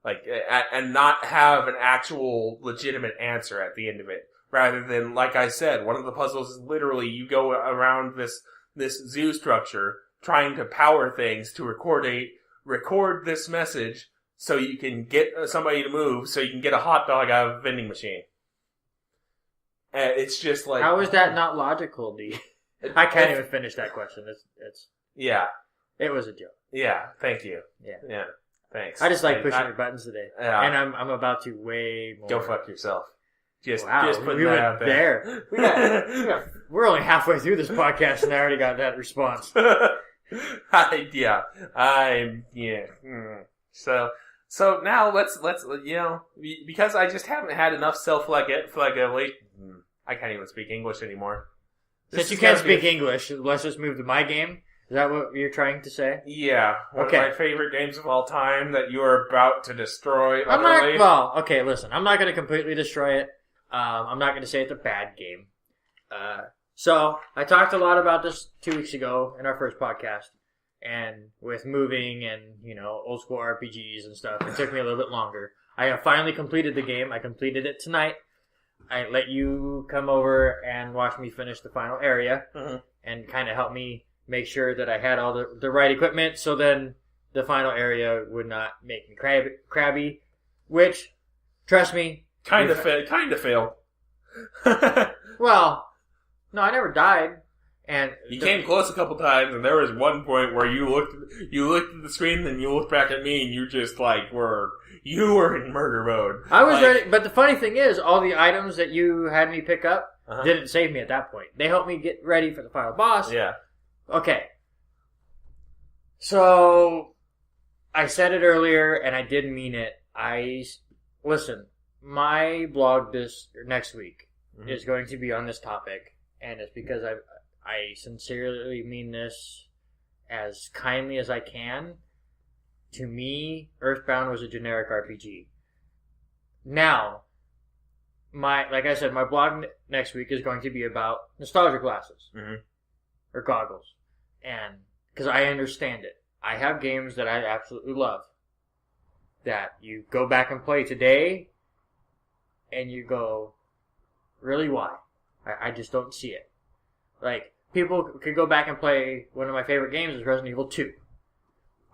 And not have an actual legitimate answer at the end of it. Rather than, like I said, one of the puzzles is literally you go around this zoo structure trying to power things to record this message so you can get somebody to move, so you can get a hot dog out of a vending machine. And it's just like... How is that not logical, D? I can't even finish that question. It's Yeah. It was a joke. Yeah, thank you. Yeah. Thanks. I just like pushing your buttons today. Yeah. And I'm about to way more... Go fuck yourself. Just putting we that went out there. We're only halfway through this podcast and I already got that response. So So now let's because I just haven't had enough self-flagellation. I can't even speak English anymore. Since you can't speak English, let's just move to my game. Is that what you're trying to say? Yeah. One of my favorite games of all time that you are about to destroy utterly. Listen. I'm not going to completely destroy it. I'm not going to say it's a bad game. So, I talked a lot about this 2 weeks ago in our first podcast. And with moving and, old school RPGs and stuff, it took me a little bit longer. I have finally completed the game. I completed it tonight. I let you come over and watch me finish the final area and kind of help me make sure that I had all the right equipment so then the final area would not make me crabby, which, trust me... Kind of failed. Well, no, I never died. And you came close a couple times, and there was one point where you looked at the screen, and you looked back at me, and you just you were in murder mode. I was ready, but the funny thing is, all the items that you had me pick up didn't save me at that point. They helped me get ready for the final boss. Yeah. Okay. So, I said it earlier, and I did mean it. Listen, my blog next week is going to be on this topic, and it's because I sincerely mean this as kindly as I can. To me, Earthbound was a generic RPG. Now, like I said, my blog next week is going to be about nostalgia glasses. Or goggles. And, because I understand it. I have games that I absolutely love. That you go back and play today, and you go, really, why? I just don't see it. Like, people could go back and play one of my favorite games is Resident Evil 2.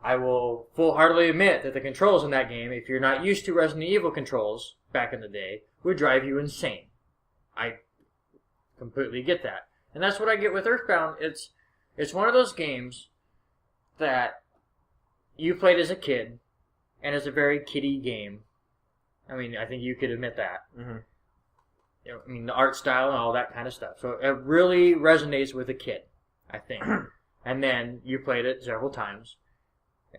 I will full-heartedly admit that the controls in that game, if you're not used to Resident Evil controls back in the day, would drive you insane. I completely get that. And that's what I get with Earthbound. It's one of those games that you played as a kid, and it's a very kiddie game. I mean, I think you could admit that. I mean, the art style and all that kind of stuff. So it really resonates with a kid, I think. And then you played it several times,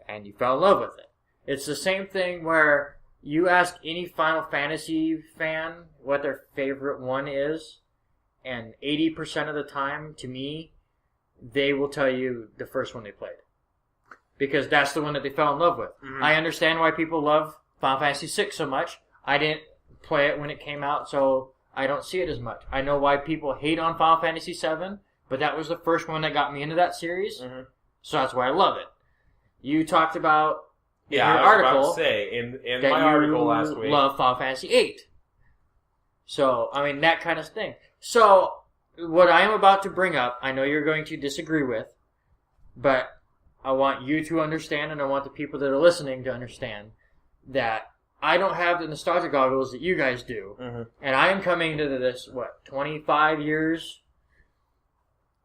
and you fell in love with it. It's the same thing where you ask any Final Fantasy fan what their favorite one is, and 80% of the time, to me, they will tell you the first one they played. Because that's the one that they fell in love with. I understand why people love Final Fantasy VI so much. I didn't play it when it came out, so I don't see it as much. I know why people hate on Final Fantasy VII, but that was the first one that got me into that series, so that's why I love it. You talked about in your article about to say, in my article last week, love Final Fantasy VIII. So, I mean, that kind of thing. So, what I am about to bring up, I know you're going to disagree with, but I want you to understand, and I want the people that are listening to understand, that I don't have the nostalgia goggles that you guys do. And I am coming to this, 25 years?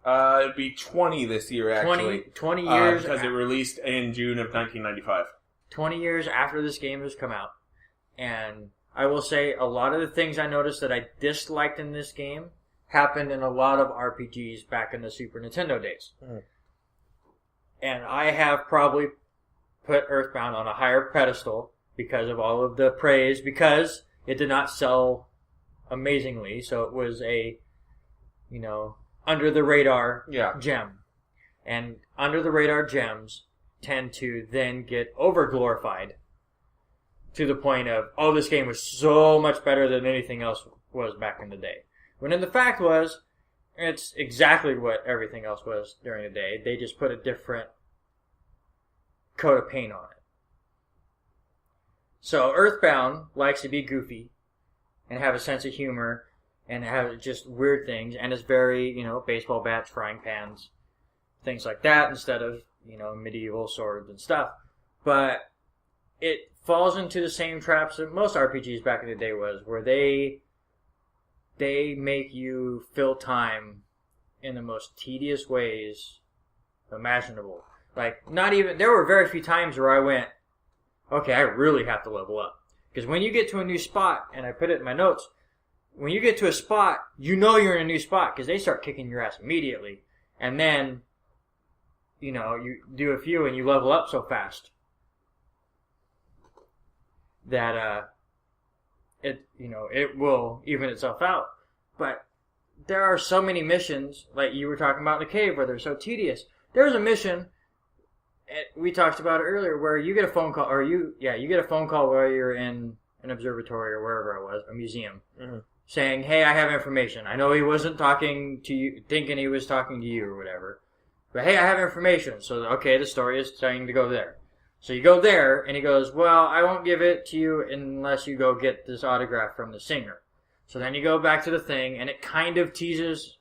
It'd be 20 this year, actually. 20 years. Because it released in June of 1995. 20 years after this game has come out. And I will say a lot of the things I noticed that I disliked in this game happened in a lot of RPGs back in the Super Nintendo days. And I have probably put Earthbound on a higher pedestal because of all of the praise, because it did not sell amazingly, so it was a, under the radar gem. And under the radar gems tend to then get over glorified to the point of, oh, this game was so much better than anything else was back in the day. When in the fact was, it's exactly what everything else was during the day. They just put a different coat of paint on it. So Earthbound likes to be goofy and have a sense of humor and have just weird things, and it's very, baseball bats, frying pans, things like that, instead of, medieval swords and stuff. But it falls into the same traps that most RPGs back in the day was, where they make you fill time in the most tedious ways imaginable. Like, there were very few times where I went, okay, I really have to level up. Because when you get to a new spot, and I put it in my notes, when you get to a spot, you're in a new spot, because they start kicking your ass immediately. And then, you do a few and you level up so fast. that it will even itself out. But there are so many missions, like you were talking about in the cave, where they're so tedious. There's a mission we talked about it earlier where you get a phone call, you get a phone call while you're in an observatory or wherever it was, a museum, saying, "Hey, I have information. I know he wasn't talking to you, thinking he was talking to you or whatever, but hey, I have information." So okay, the story is starting to go there. So you go there, and he goes, "Well, I won't give it to you unless you go get this autograph from the singer." So then you go back to the thing, and it kind of teases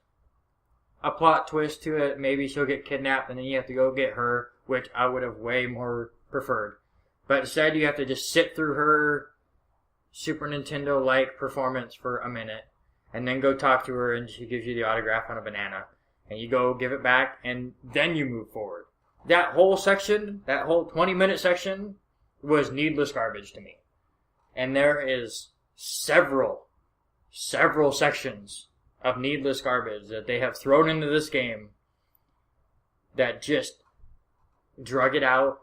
a plot twist to it. Maybe she'll get kidnapped, and then you have to go get her, which I would have way more preferred. But instead, you have to just sit through her Super Nintendo-like performance for a minute, and then go talk to her, and she gives you the autograph on a banana. And you go give it back, and then you move forward. That whole section, that whole 20-minute section, was needless garbage to me. And there is several sections of needless garbage that they have thrown into this game that just drug it out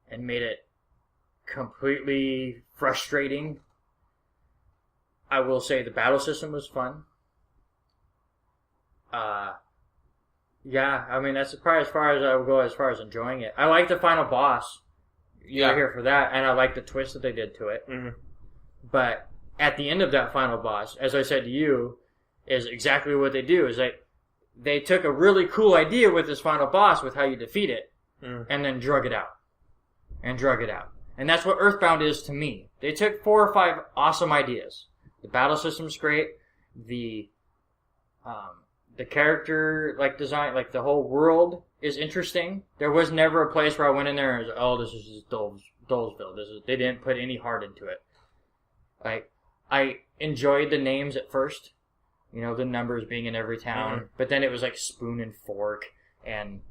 and made it completely frustrating. I will say the battle system was fun. Yeah, I mean, that's probably as far as I will go as far as enjoying it. I like the final boss. You're here for that, and I like the twist that they did to it. Mm-hmm. But at the end of that final boss, as I said to you, is exactly what they do. Is like they took a really cool idea with this final boss with how you defeat it, and then drug it out. And that's what Earthbound is to me. They took 4 or 5 awesome ideas. The battle system's great. The character design, the whole world is interesting. There was never a place where I went in there and was, oh, this is just Dolesville. They didn't put any heart into it. I enjoyed the names at first, the numbers being in every town, but then it was like Spoon and Fork and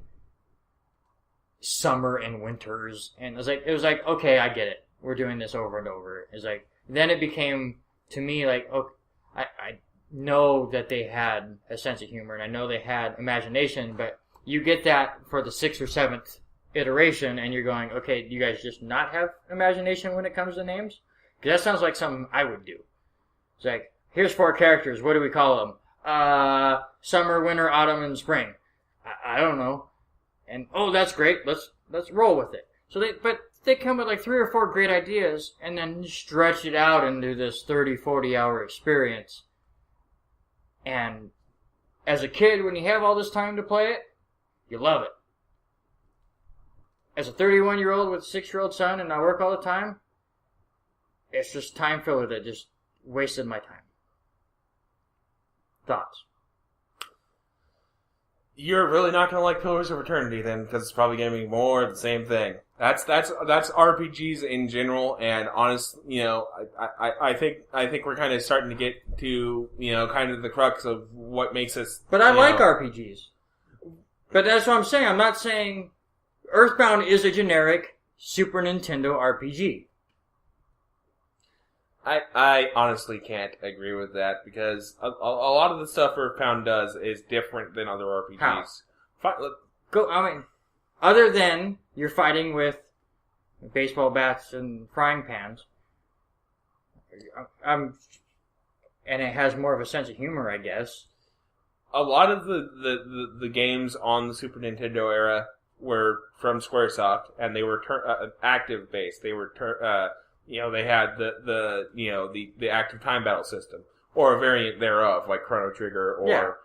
Summer and Winters, and it was like, okay, I get it. We're doing this over and over. It's like, then it became, to me, like, okay, I know that they had a sense of humor, and I know they had imagination, but you get that for the 6th or 7th iteration, and you're going, okay, do you guys just not have imagination when it comes to names? Because that sounds like something I would do. It's like, here's 4 characters, what do we call them? Summer, Winter, Autumn, and Spring. I don't know. And, oh, that's great, let's roll with it. So they come with 3 or 4 great ideas, and then stretch it out into this 30, 40-hour experience. And as a kid, when you have all this time to play it, you love it. As a 31-year-old with a 6-year-old son and I work all the time, it's just time filler that just wasted my time. Thoughts? You're really not going to like Pillars of Eternity then, because it's probably going to be more of the same thing. That's RPGs in general, and honestly, I think we're kind of starting to get to, kind of the crux of what makes us. But I like RPGs. But that's what I'm saying. I'm not saying Earthbound is a generic Super Nintendo RPG. I honestly can't agree with that, because a lot of the stuff Earthbound does is different than other RPGs. How? Other than you're fighting with baseball bats and frying pans, and it has more of a sense of humor, I guess. A lot of the games on the Super Nintendo era were from Squaresoft, and they were active based. They were they had the active time battle system, or a variant thereof, like Chrono Trigger, or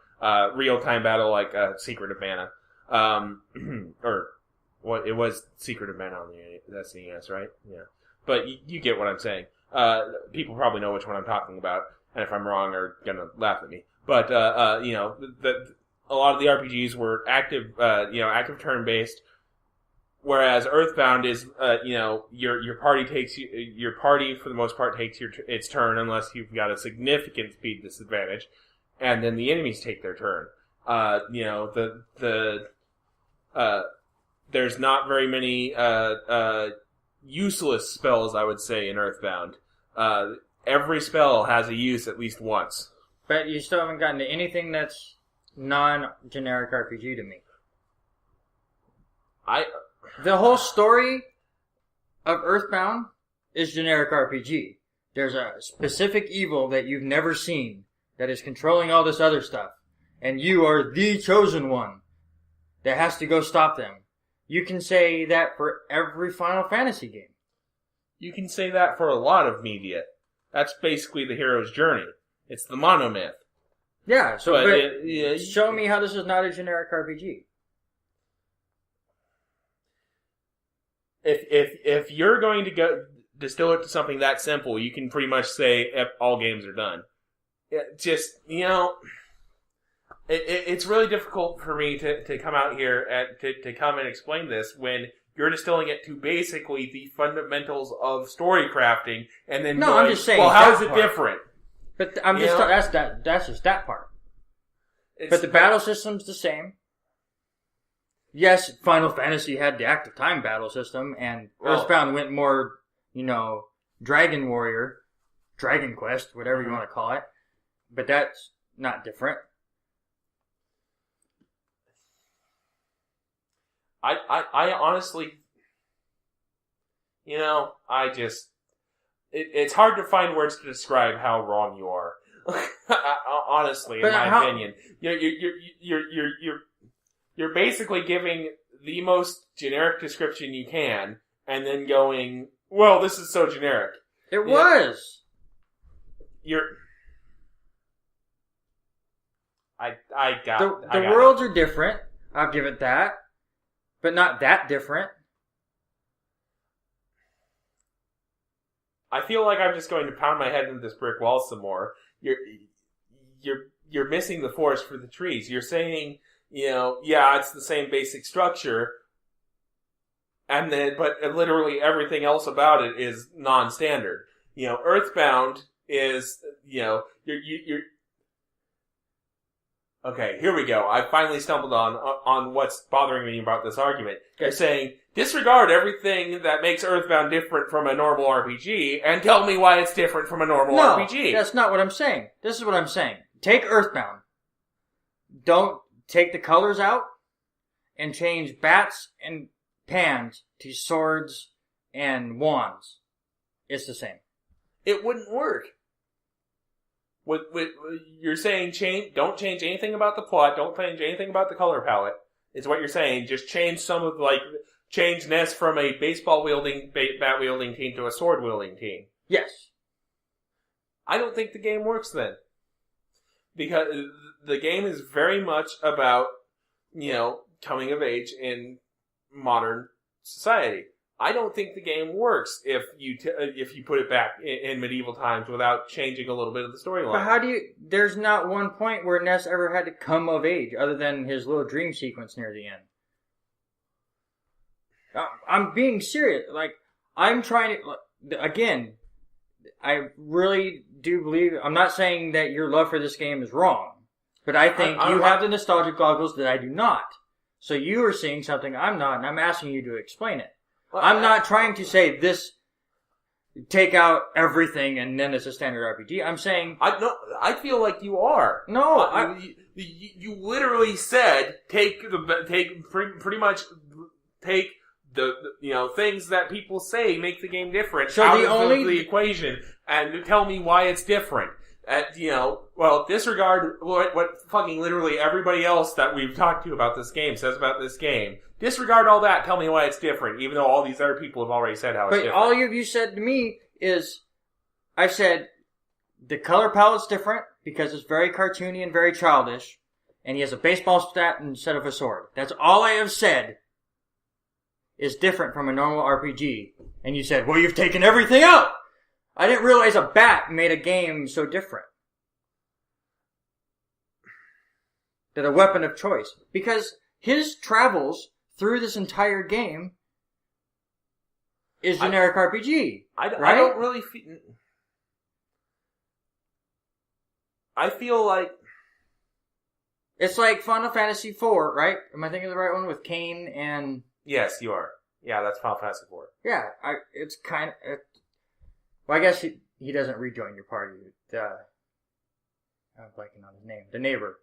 real time battle, like Secret of Mana, or what it was, Secret of Mana on the SNES, right? Yeah, but you get what I'm saying. People probably know which one I'm talking about, and if I'm wrong, are gonna laugh at me. But a lot of the RPGs were active, active turn based. Whereas Earthbound is, your party for the most part takes its turn unless you've got a significant speed disadvantage, and then the enemies take their turn. There's not very many useless spells, I would say, in Earthbound. Every spell has a use at least once. But you still haven't gotten to anything that's non-generic RPG to me. The whole story of Earthbound is generic RPG. There's a specific evil that you've never seen that is controlling all this other stuff. And you are the chosen one that has to go stop them. You can say that for every Final Fantasy game. You can say that for a lot of media. That's basically the hero's journey. It's the monomyth. Yeah, so show me how this is not a generic RPG. If you're going to go distill it to something that simple, you can pretty much say all games are done. Just, it's really difficult for me to come out here and to come and explain this when you're distilling it to basically the fundamentals of story crafting, and then I'm just saying. Well, how is it different? But that's just that part. But the battle system's the same. Yes, Final Fantasy had the active time battle system, and Earthbound went more, Dragon Warrior, Dragon Quest, whatever you want to call it. But that's not different. I honestly, it's hard to find words to describe how wrong you are. Honestly, in my opinion, you're basically giving the most generic description you can, and then going, "Well, this is so generic." It was. The worlds are different. I'll give it that, but not that different. I feel like I'm just going to pound my head into this brick wall some more. You're missing the forest for the trees. You're saying, it's the same basic structure, but literally everything else about it is non-standard. Earthbound is, you're okay, here we go. I finally stumbled on what's bothering me about this argument. You're saying, disregard everything that makes Earthbound different from a normal RPG, and tell me why it's different from a normal RPG. No, that's not what I'm saying. This is what I'm saying. Take Earthbound. Don't take the colors out, and change bats and pans to swords and wands. It's the same. It wouldn't work. You're saying don't change anything about the plot, don't change anything about the color palette. Is what you're saying. Just change change Ness from a baseball wielding, bat wielding team to a sword wielding team. Yes. I don't think the game works then. Because the game is very much about, coming of age in modern society. I don't think the game works if you put it back in medieval times without changing a little bit of the storyline. But how do you... There's not one point where Ness ever had to come of age other than his little dream sequence near the end. I'm being serious. I'm trying to... Again, I really do believe... I'm not saying that your love for this game is wrong. But I think you have the nostalgic goggles that I do not. So you are seeing something I'm not, and I'm asking you to explain it. Well, I'm not trying to say this, take out everything and then it's a standard RPG. I'm saying... I feel like you are. No, you literally said, take the things that people say make the game different out of the equation and tell me why it's different. Disregard what fucking literally everybody else that we've talked to about this game says about this game. Disregard all that, tell me why it's different, even though all these other people have already said how it's different. But all of you said to me is, I said, the color palette's different because it's very cartoony and very childish, and he has a baseball bat instead of a sword. That's all I have said is different from a normal RPG. And you said, well, you've taken everything out! I didn't realize a bat made a game so different. That a weapon of choice. Because his travels through this entire game is generic RPG. I don't really feel... I feel like... It's like Final Fantasy IV, right? Am I thinking of the right one with Kain and... Yes, you are. Yeah, that's Final Fantasy IV. Yeah, it's kind of... Well, I guess he doesn't rejoin your party. I'm blanking on his name. The neighbor.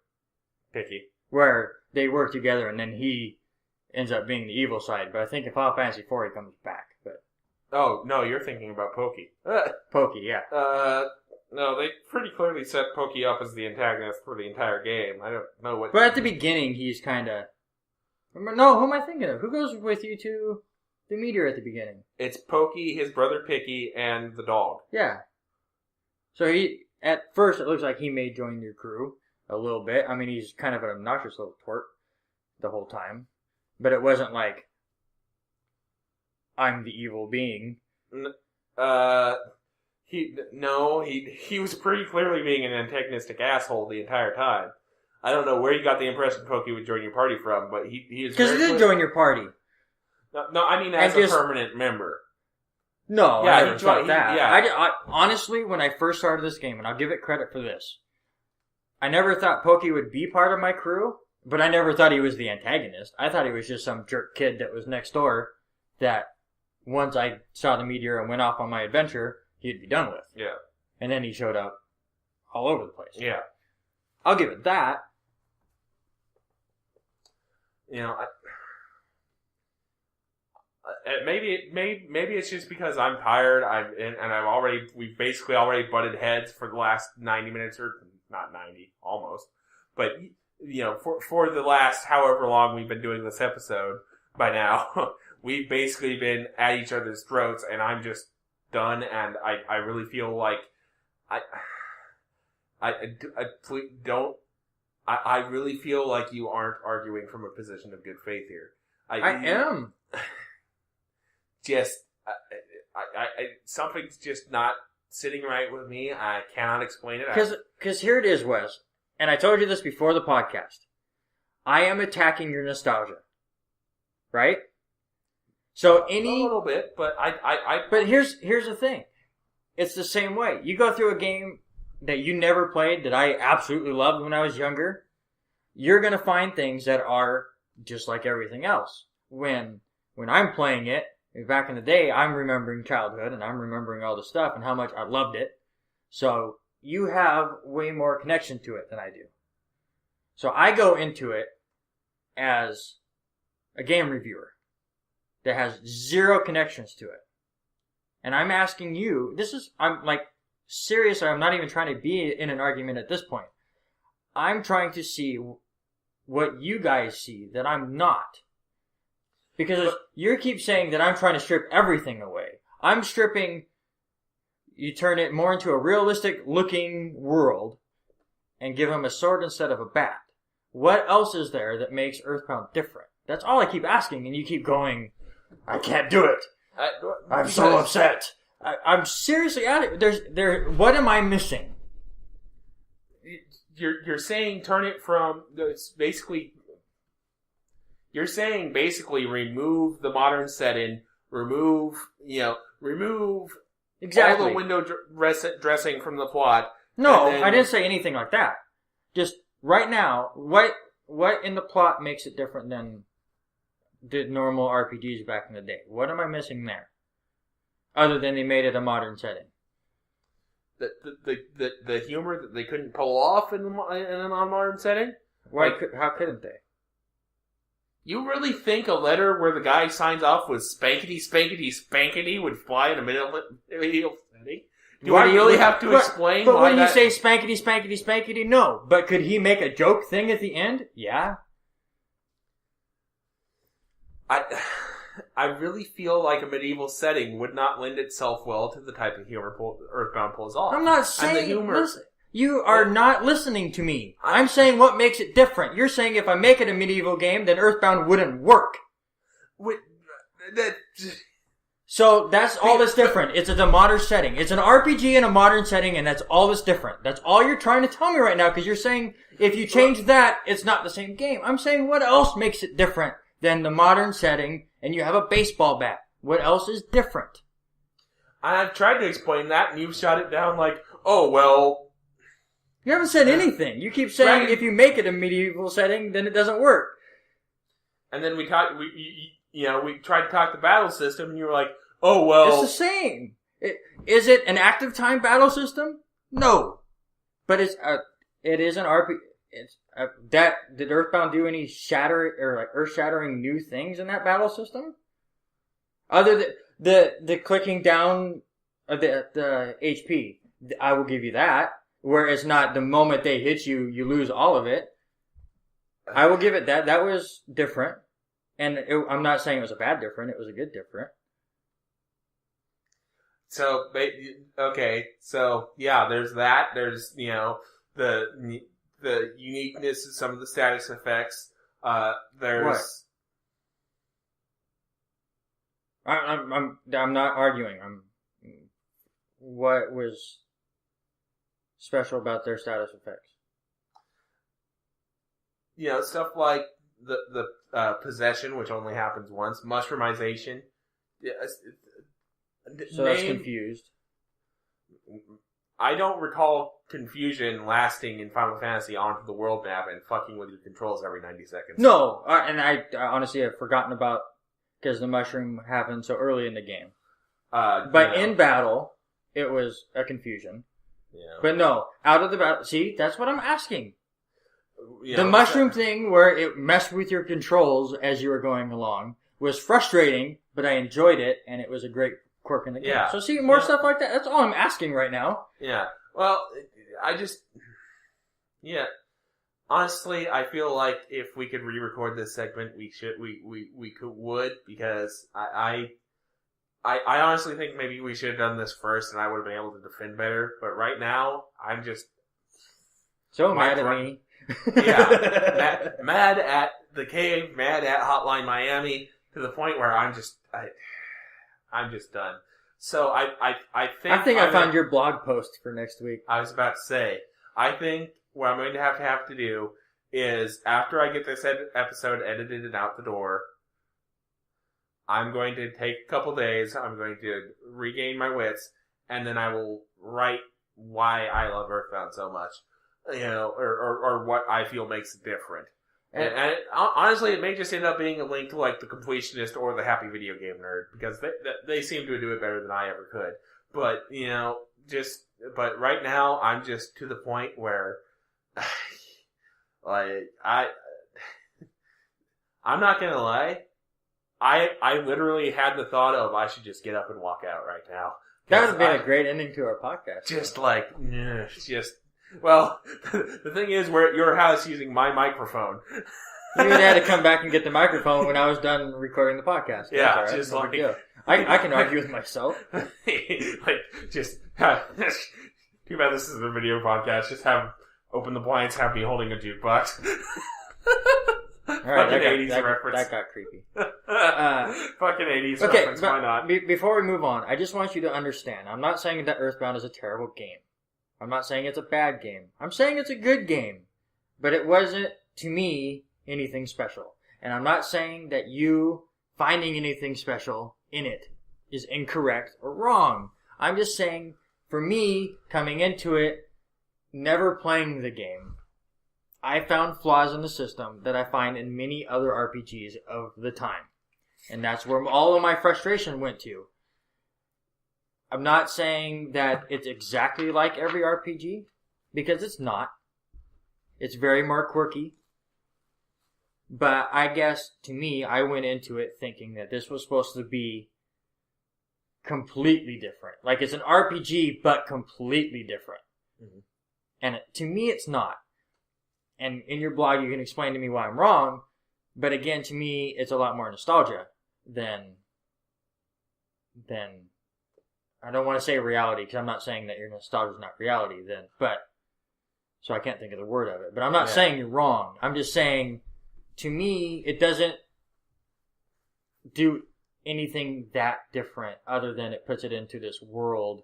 Picky. Where they work together and then he ends up being the evil side. But I think in Final Fantasy IV he comes back. But Oh, no, you're thinking about Pokey. Pokey, yeah. No, they pretty clearly set Pokey up as the antagonist for the entire game. I don't know what... But at the beginning, he's kind of... No, who am I thinking of? Who goes with you to the meteor at the beginning? It's Pokey, his brother Picky, and the dog. Yeah. So at first, it looks like he may join your crew a little bit. I mean, he's kind of an obnoxious little twerp the whole time. But it wasn't like, I'm the evil being. He was pretty clearly being an antagonistic asshole the entire time. I don't know where you got the impression Pokey would join your party from, but he is because he did join your party. No, I mean as a permanent member. No, yeah, I never thought that. Yeah. I honestly, when I first started this game, and I'll give it credit for this, I never thought Pokey would be part of my crew, but I never thought he was the antagonist. I thought he was just some jerk kid that was next door that once I saw the meteor and went off on my adventure, he'd be done with. Yeah. And then he showed up all over the place. Yeah. I'll give it that. You know, maybe it's just because I'm tired. We've basically already butted heads for the last 90 minutes, or not 90, almost. But you know, for the last however long we've been doing this episode by now, we've basically been at each other's throats, and I'm just done. And I really feel like I really feel like you aren't arguing from a position of good faith here. I am. Just, something's just not sitting right with me. I cannot explain it. Because here it is, Wes. And I told you this before the podcast. I am attacking your nostalgia. Right? So a little bit, but But here's the thing. It's the same way. You go through a game that you never played, that I absolutely loved when I was younger, you're going to find things that are just like everything else. When I'm playing it, back in the day, I'm remembering childhood, and I'm remembering all the stuff and how much I loved it. So you have way more connection to it than I do. So I go into it as a game reviewer that has zero connections to it. And I'm asking you, I'm like, seriously, I'm not even trying to be in an argument at this point. I'm trying to see what you guys see that I'm not. Because you keep saying that I'm trying to strip everything away. I'm stripping, you turn it more into a realistic looking world and give him a sword instead of a bat. What else is there that makes Earthbound different? That's all I keep asking, and you keep going, I can't do it. I'm so upset. I'm seriously at it. What am I missing? You're saying turn it from, it's basically, you're saying basically remove the modern setting, remove exactly all the window dressing from the plot. No, I didn't say anything like that. Just right now, what in the plot makes it different than the normal RPGs back in the day? What am I missing there? Other than they made it a modern setting. The humor that they couldn't pull off in a non-modern setting? How couldn't they? You really think a letter where the guy signs off with spankety, spankety, spankety would fly in a medieval setting? Do I really have to explain but why when you say spankety, spankety, spankety, no. But could he make a joke thing at the end? Yeah. I really feel like a medieval setting would not lend itself well to the type of humor Earthbound pulls off. I'm not saying... Listen, you are not listening to me. I'm saying what makes it different. You're saying if I make it a medieval game, then Earthbound wouldn't work. So that's all that's different. It's a modern setting. It's an RPG in a modern setting, and that's all that's different. That's all you're trying to tell me right now, because you're saying if you change that, it's not the same game. I'm saying what else makes it different than the modern setting, and you have a baseball bat. What else is different? I've tried to explain that, and you've shot it down like, oh, well... You haven't said anything. You keep saying if you make it a medieval setting, then it doesn't work. And then we tried to talk the battle system, and you were like, oh, well... It's the same. Is it an active time battle system? No. But it is an RPG... did Earthbound do any earth-shattering new things in that battle system? Other than the clicking down of the HP, I will give you that. Where it's not the moment they hit you, you lose all of it. I will give it that. That was different. And I'm not saying it was a bad different. It was a good different. So, okay. So, yeah, there's that. There's, the uniqueness of some of the status effects. There's... What? I'm not arguing. What was special about their status effects? Stuff like the possession, which only happens once, mushroomization. So that's confused. I don't recall confusion lasting in Final Fantasy onto the world map and fucking with your controls every 90 seconds. No, and I honestly have forgotten about, because the mushroom happened so early in the game. But in battle, it was a confusion. Yeah. But no, out of the battle, see, that's what I'm asking. The mushroom thing where it messed with your controls as you were going along was frustrating, but I enjoyed it, and it was a great quirk in the game. Yeah. So see, more stuff like that. That's all I'm asking right now. Yeah. Well, honestly, I feel like if we could re-record this segment, we would, because I honestly think maybe we should have done this first, and I would have been able to defend better. But right now, I'm just so mad at me. Yeah, mad at the cave, mad at Hotline Miami, to the point where I'm just done. So I think I found your blog post for next week. I was about to say, I think what I'm going to have to do is, after I get this episode edited and out the door, I'm going to take a couple days, I'm going to regain my wits, and then I will write why I love Earthbound so much. Or what I feel makes it different. And honestly, it may just end up being a link to, like, the completionist or the happy video game nerd, because they seem to do it better than I ever could. But, but right now, I'm just to the point where, like, I'm not gonna lie, I literally had the thought of, I should just get up and walk out right now. That would have been a great ending to our podcast. Well, the thing is, we're at your house using my microphone. You would have had to come back and get the microphone when I was done recording the podcast. Yeah, right. just like... I can argue with myself. Too bad this is a video podcast. Just open the blinds, have me holding a jukebox. Alright, 80s reference. That got creepy. Fucking 80s reference, why not? Before we move on, I just want you to understand, I'm not saying that Earthbound is a terrible game. I'm not saying it's a bad game. I'm saying it's a good game. But it wasn't, to me, anything special. And I'm not saying that you finding anything special in it is incorrect or wrong. I'm just saying, for me, coming into it, never playing the game, I found flaws in the system that I find in many other RPGs of the time. And that's where all of my frustration went to. I'm not saying that it's exactly like every RPG, because it's not. It's very more quirky. But I guess, to me, I went into it thinking that this was supposed to be completely different. Like, it's an RPG, but completely different. Mm-hmm. And to me, it's not. And in your blog, you can explain to me why I'm wrong. But again, to me, it's a lot more nostalgia than I don't want to say reality, because I'm not saying that your nostalgia is not reality, so I can't think of the word of it. But I'm not saying you're wrong. I'm just saying, to me, it doesn't do anything that different, other than it puts it into this world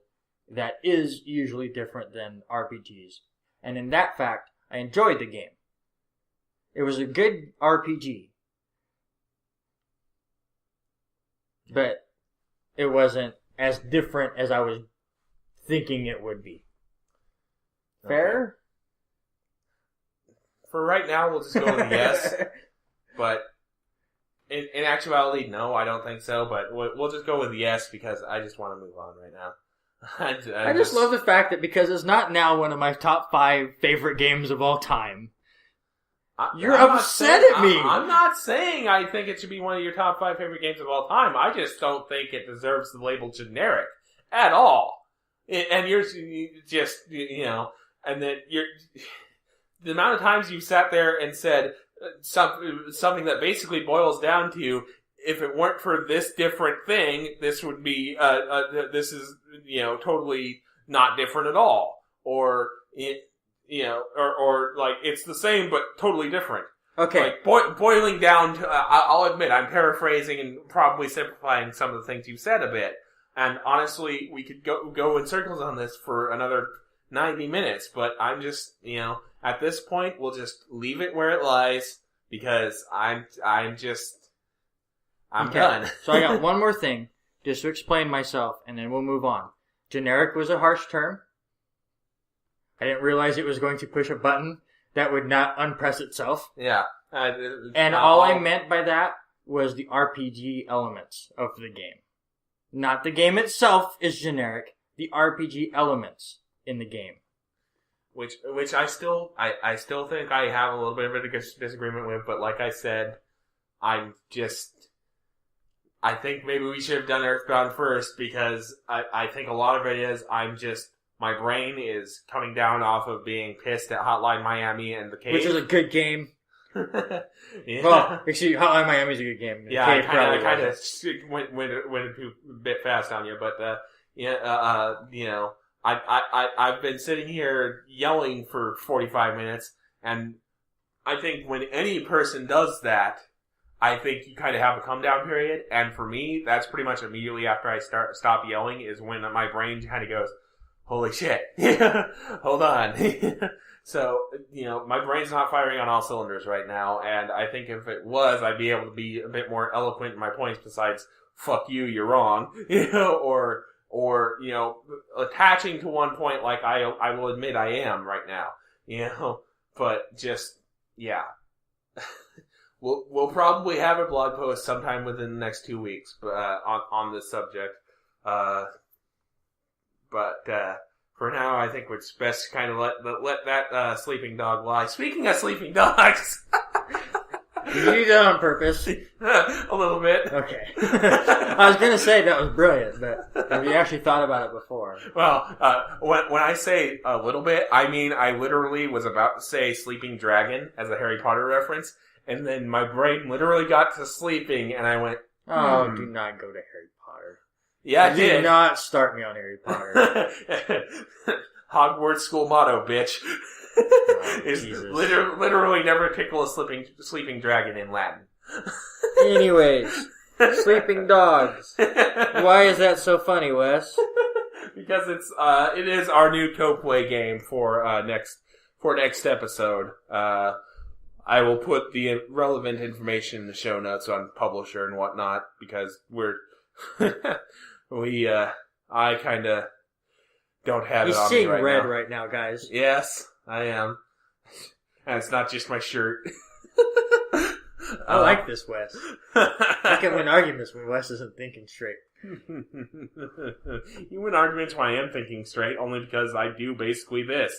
that is usually different than RPGs. And in that fact, I enjoyed the game. It was a good RPG. But it wasn't as different as I was thinking it would be. Fair? For right now, we'll just go with yes. But in actuality, no, I don't think so. But we'll just go with yes, because I just want to move on right now. I just love the fact that because it's not now one of my top 5 favorite games of all time, You're upset at me. I'm not saying I think it should be one of your top 5 favorite games of all time. I just don't think it deserves the label generic at all. And you're just, and then the amount of times you sat there and said something that basically boils down to, if it weren't for this different thing, this would be, this is, totally not different at all. Or like it's the same but totally different. Okay. Like boiling down to, I'll admit, I'm paraphrasing and probably simplifying some of the things you said a bit. And honestly, we could go in circles on this for another 90 minutes, but I'm just, at this point, we'll just leave it where it lies because I'm done. So I got one more thing just to explain myself, and then we'll move on. Generic was a harsh term. I didn't realize it was going to push a button that would not unpress itself. Yeah. And all I meant by that was the RPG elements of the game. Not the game itself is generic. The RPG elements in the game. Which I still think I have a little bit of a disagreement with, but like I said, I think maybe we should have done Earthbound first because I think a lot of it is my brain is coming down off of being pissed at Hotline Miami and the Cave. Which is a good game. Yeah. Well, actually, Hotline Miami is a good game. Yeah, I kind of went a bit fast on you, but I've been sitting here yelling for 45 minutes, and I think when any person does that, I think you kind of have a come down period, and for me, that's pretty much immediately after I stop yelling is when my brain kind of goes, holy shit, hold on. So, my brain's not firing on all cylinders right now, and I think if it was, I'd be able to be a bit more eloquent in my points besides, fuck you, you're wrong, or attaching to one point like I will admit I am right now, but just, yeah. We'll probably have a blog post sometime within the next 2 weeks, on this subject, but for now, I think it's best to kind of let that sleeping dog lie. Speaking of sleeping dogs, did you do that on purpose? A little bit. Okay. I was gonna say that was brilliant, but have you actually thought about it before? Well, when I say a little bit, I mean I literally was about to say sleeping dragon as a Harry Potter reference, and then my brain literally got to sleeping, and I went, "Oh, do not go to Harry Potter." Yeah, I did. Do not start me on Harry Potter. Hogwarts school motto, bitch. Is literally never tickle a sleeping dragon in Latin. Anyways, sleeping dogs. Why is that so funny, Wes? Because it is our new co-play game for next episode. I will put the relevant information in the show notes on publisher and whatnot because I kind of don't have it on me right now. He's seeing red right now, guys. Yes, I am. And it's not just my shirt. I like this, Wes. I can win arguments when Wes isn't thinking straight. You win arguments when I am thinking straight, only because I do basically this.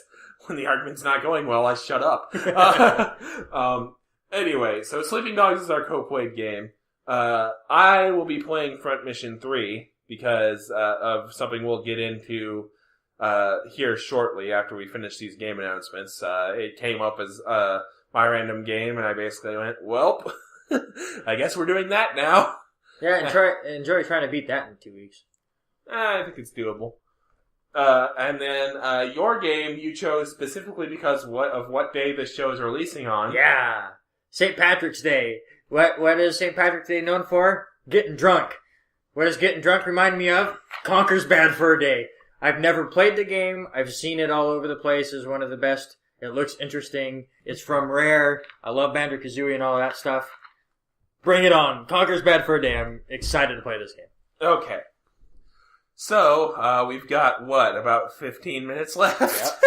When the argument's not going well, I shut up. Anyway, so Sleeping Dogs is our co-played game. I will be playing Front Mission 3 because of something we'll get into here shortly after we finish these game announcements. It came up as my random game, and I basically went, well, I guess we're doing that now. Yeah, enjoy trying to beat that in 2 weeks. I think it's doable. And then your game you chose specifically because of what day this show is releasing on. Yeah, St. Patrick's Day. What is St. Patrick's Day known for? Getting drunk. What does getting drunk remind me of? Conker's Bad Fur Day. I've never played the game. I've seen it all over the place as one of the best. It looks interesting. It's from Rare. I love Banjo-Kazooie and all that stuff. Bring it on. Conker's Bad Fur Day. I'm excited to play this game. Okay. So, we've got, about 15 minutes left? Yep.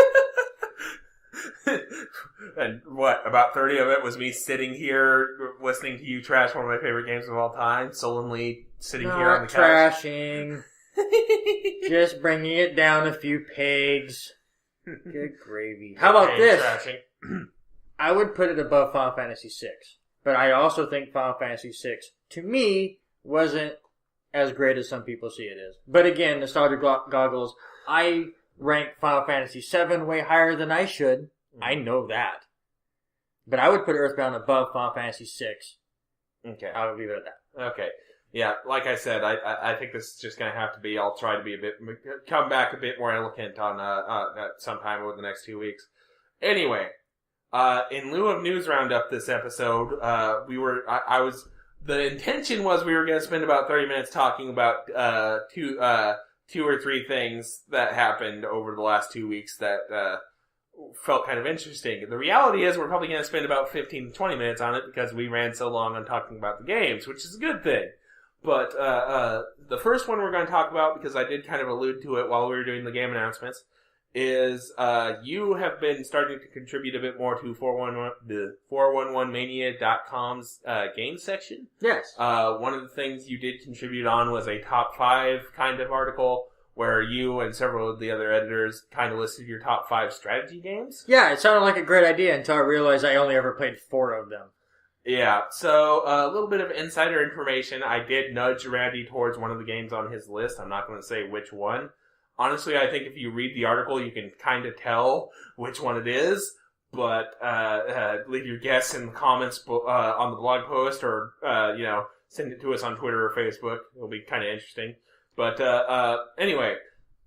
And about 30 of it was me sitting here listening to you trash one of my favorite games of all time, sullenly sitting here on the couch. Trashing. Just bringing it down a few pegs. Good gravy. How about this? I would put it above Final Fantasy VI. But I also think Final Fantasy VI, to me, wasn't as great as some people see it is. But again, nostalgia goggles, I rank Final Fantasy VII way higher than I should. I know that. But I would put Earthbound above Final Fantasy VI. Okay. I would leave it at that. Okay. Yeah, like I said, I think this is just going to have to be, I'll try to be come back a bit more eloquent on sometime over the next 2 weeks. Anyway, in lieu of news roundup this episode, the intention was we were going to spend about 30 minutes talking about two or three things that happened over the last 2 weeks that felt kind of interesting. The reality is we're probably going to spend about 15 to 20 minutes on it because we ran so long on talking about the games, which is a good thing. But the first one we're going to talk about, because I did kind of allude to it while we were doing the game announcements, is you have been starting to contribute a bit more to 411mania.com's game section. Yes. One of the things you did contribute on was a top 5 kind of article where you and several of the other editors kind of listed your top 5 strategy games. Yeah, it sounded like a great idea until I realized I only ever played 4 of them. Yeah, so a little bit of insider information. I did nudge Randy towards one of the games on his list. I'm not going to say which one. Honestly, I think if you read the article, you can kind of tell which one it is. But leave your guess in the comments on the blog post, or send it to us on Twitter or Facebook. It'll be kind of interesting. But anyway,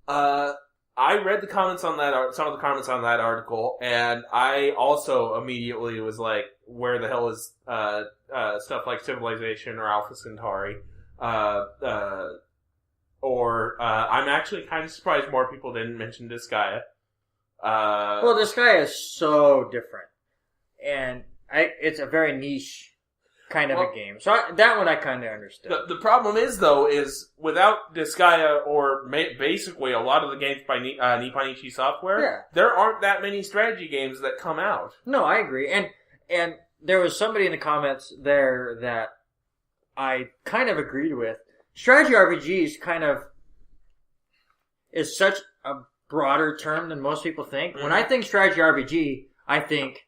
I read the comments on that, some of the comments on that article, and I also immediately was like, "Where the hell is stuff like Civilization or Alpha Centauri?" I'm actually kind of surprised more people didn't mention Disgaea. Well, Disgaea is so different, and it's a very niche kind of a game. So that one I kind of understood. The problem is, though, is without Disgaea or basically a lot of the games by Nippon Ichi Software, there aren't that many strategy games that come out. No, I agree. And there was somebody in the comments there that I kind of agreed with. Strategy RPGs kind of is such a broader term than most people think. Mm-hmm. When I think strategy RPG, I think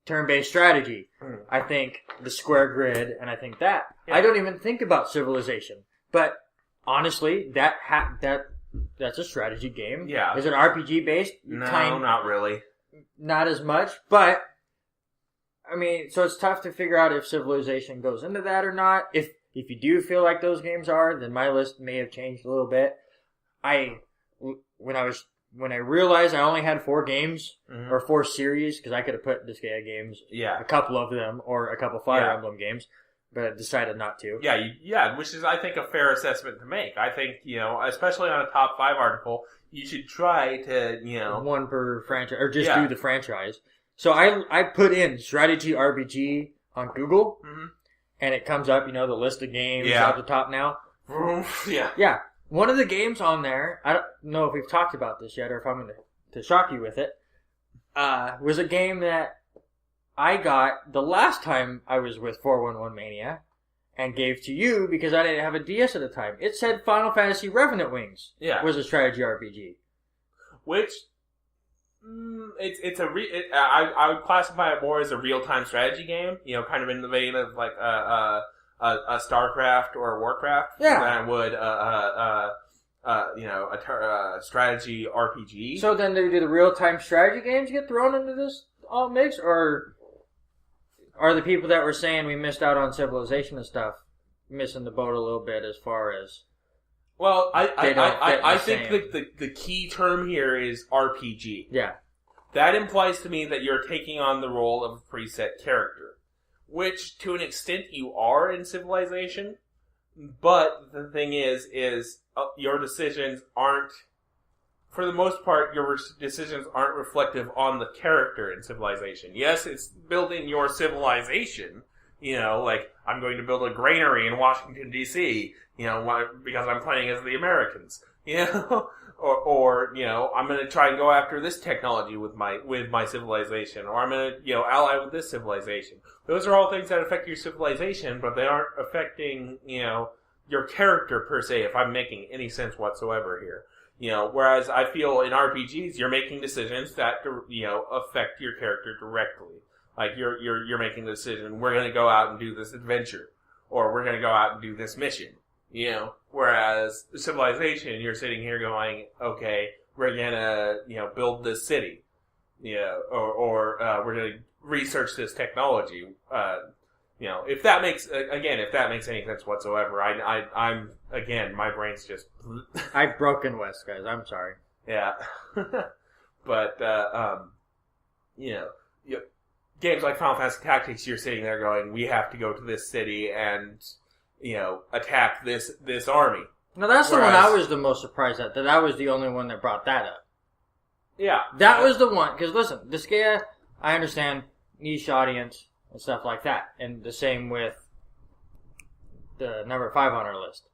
turn-based strategy. Mm. I think the square grid, and I think that. Yeah. I don't even think about Civilization. But honestly, that's a strategy game. Yeah. Is it RPG based? No, not really. Not as much, but I mean, so it's tough to figure out if Civilization goes into that or not. If you do feel like those games are, then my list may have changed a little bit. When I realized I only had 4 games, mm-hmm. or 4 series, because I could have put Disgaea games, a couple of them, or a couple Fire Emblem games, but I decided not to. Yeah, which is, I think, a fair assessment to make. I think, especially on a top 5 article, you should try to, one per franchise, or just do the franchise. So I put in strategy RPG on Google, mm-hmm. and it comes up, the list of games at the top now. Yeah. One of the games on there, I don't know if we've talked about this yet or if I'm going to shock you with it, was a game that I got the last time I was with 411 Mania and gave to you because I didn't have a DS at the time. It said Final Fantasy Revenant Wings was a strategy RPG. Which, I would classify it more as a real-time strategy game, kind of in the vein of like a StarCraft or a Warcraft than I would a strategy RPG. So then do the real-time strategy games get thrown into this all mix, or are the people that were saying we missed out on Civilization and stuff missing the boat a little bit as far as? Well, I think the key term here is RPG. Yeah. That implies to me that you're taking on the role of a preset character. Which, to an extent, you are in Civilization, but the thing is your decisions aren't, for the most part, your decisions aren't reflective on the character in Civilization. Yes, it's building your civilization, like, I'm going to build a granary in Washington, D.C., because I'm playing as the Americans, Or I'm going to try and go after this technology with my civilization, or I'm going to, ally with this civilization. Those are all things that affect your civilization, but they aren't affecting, your character per se, if I'm making any sense whatsoever here. Whereas I feel in RPGs, you're making decisions that, affect your character directly. Like you're making the decision. We're going to go out and do this adventure, or we're going to go out and do this mission. You know, whereas Civilization, you're sitting here going, okay, we're going to build this city, or we're going to research this technology. If that makes any sense whatsoever. I'm again, my brain's just. I've broken West, guys. I'm sorry. Yeah, but games like Final Fantasy Tactics, you're sitting there going, we have to go to this city and attack this army. Now that's the one I was the most surprised at. That I was the only one that brought that up. Yeah, that was the one. Because listen, this game, I understand niche audience and stuff like that, and the same with the number 5 on our list.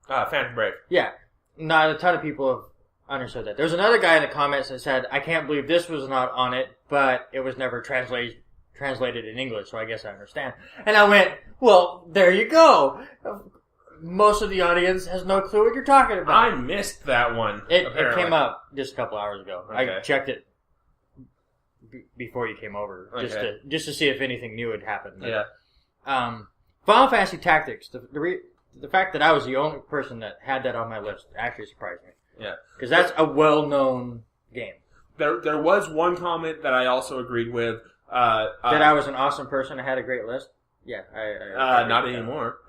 Phantom Brave. Yeah, not a ton of people have understood that. There's another guy in the comments that said, I can't believe this was not on it, but it was never translated in English, so I guess I understand. And I went, well, there you go. Most of the audience has no clue what you're talking about. I missed that one. It came up just a couple hours ago. Okay. I checked it before you came over, just to see if anything new had happened. Yeah. Final Fantasy Tactics, the fact that I was the only person that had that on my list actually surprised me. Yeah. Because that's a well-known game. There was one comment that I also agreed with. That I was an awesome person and had a great list? Yeah. I not anymore.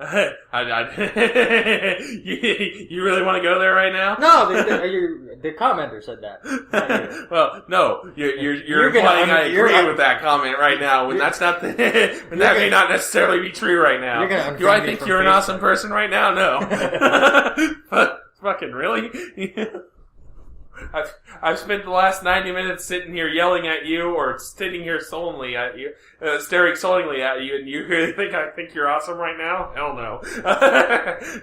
You really want to go there right now? No, the commenter said that. Well, no, you're implying I agree with that comment right now when that's not when that may not necessarily be true right now. Do I think you're an awesome person right now? No. But fucking really? I've spent the last 90 minutes sitting here yelling at you, or sitting here sullenly at you, staring sullenly at you, and you really think I think you're awesome right now? Hell no.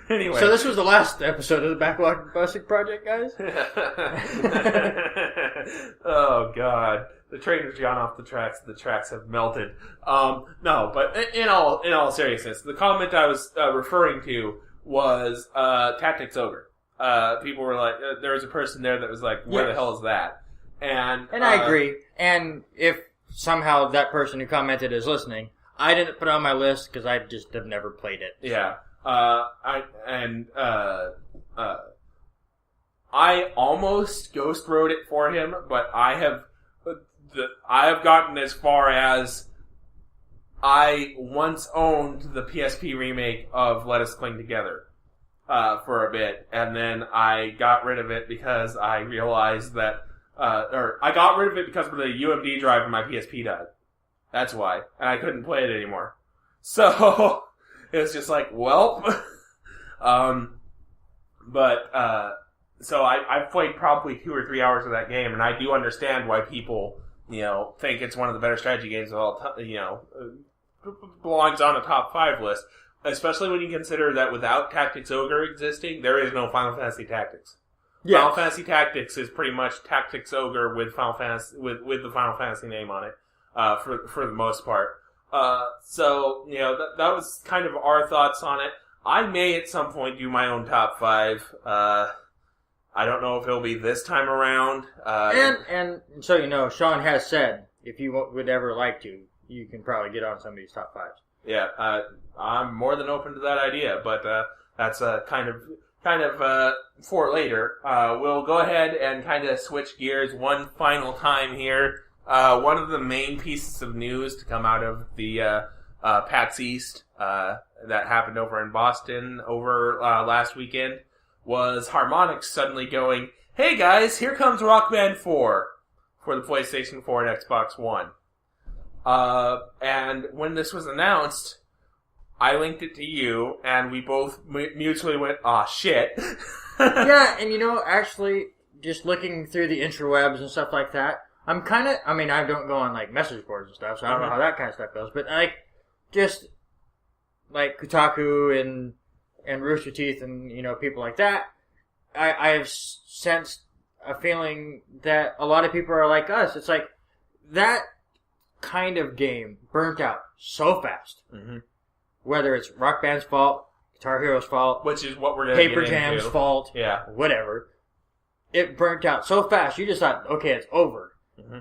Anyway. So this was the last episode of the Backlog Busting Project, guys? Oh, God. The train has gone off the tracks. The tracks have melted. No, but in all seriousness, the comment I was referring to was Tactics Ogre. People were like, there was a person there that was like, where the hell is that? And I agree. And if somehow that person who commented is listening, I didn't put it on my list because I just have never played it. Yeah. I almost ghost wrote it for him, but I have gotten as far as I once owned the PSP remake of Let Us Cling Together. For a bit, and then I got rid of it because I realized that, I got rid of it because of the UMD drive in my PSP died. That's why. And I couldn't play it anymore. So, it was just like, well, so I've played probably 2 or 3 hours of that game, and I do understand why people, think it's one of the better strategy games of all time, belongs on a top 5 list. Especially when you consider that without Tactics Ogre existing, there is no Final Fantasy Tactics. Yes. Final Fantasy Tactics is pretty much Tactics Ogre with Final Fantasy with the Final Fantasy name on it, for the most part. So that was kind of our thoughts on it. I may at some point do my own top 5. I don't know if it'll be this time around. And so Sean has said if you would ever like to, you can probably get on some of these top 5s. Yeah, I'm more than open to that idea, but that's kind of for later. We'll go ahead and kind of switch gears one final time here. One of the main pieces of news to come out of the PAX East that happened over in Boston over last weekend was Harmonix suddenly going, "Hey guys, here comes Rock Band 4 for the PlayStation 4 and Xbox One." And when this was announced, I linked it to you, and we both mutually went, "Aw, shit." Yeah, and actually, just looking through the interwebs and stuff like that, I don't go on, message boards and stuff, so I don't know how that kind of stuff goes, but, just, Kotaku and Rooster Teeth and, people like that, I have sensed a feeling that a lot of people are like us. It's like, that kind of game burnt out so fast. Mm-hmm. Whether it's Rock Band's fault, Guitar Hero's fault, which is what we're going to Paper Jam's fault, whatever. It burnt out so fast. You just thought, okay, it's over. Mm-hmm.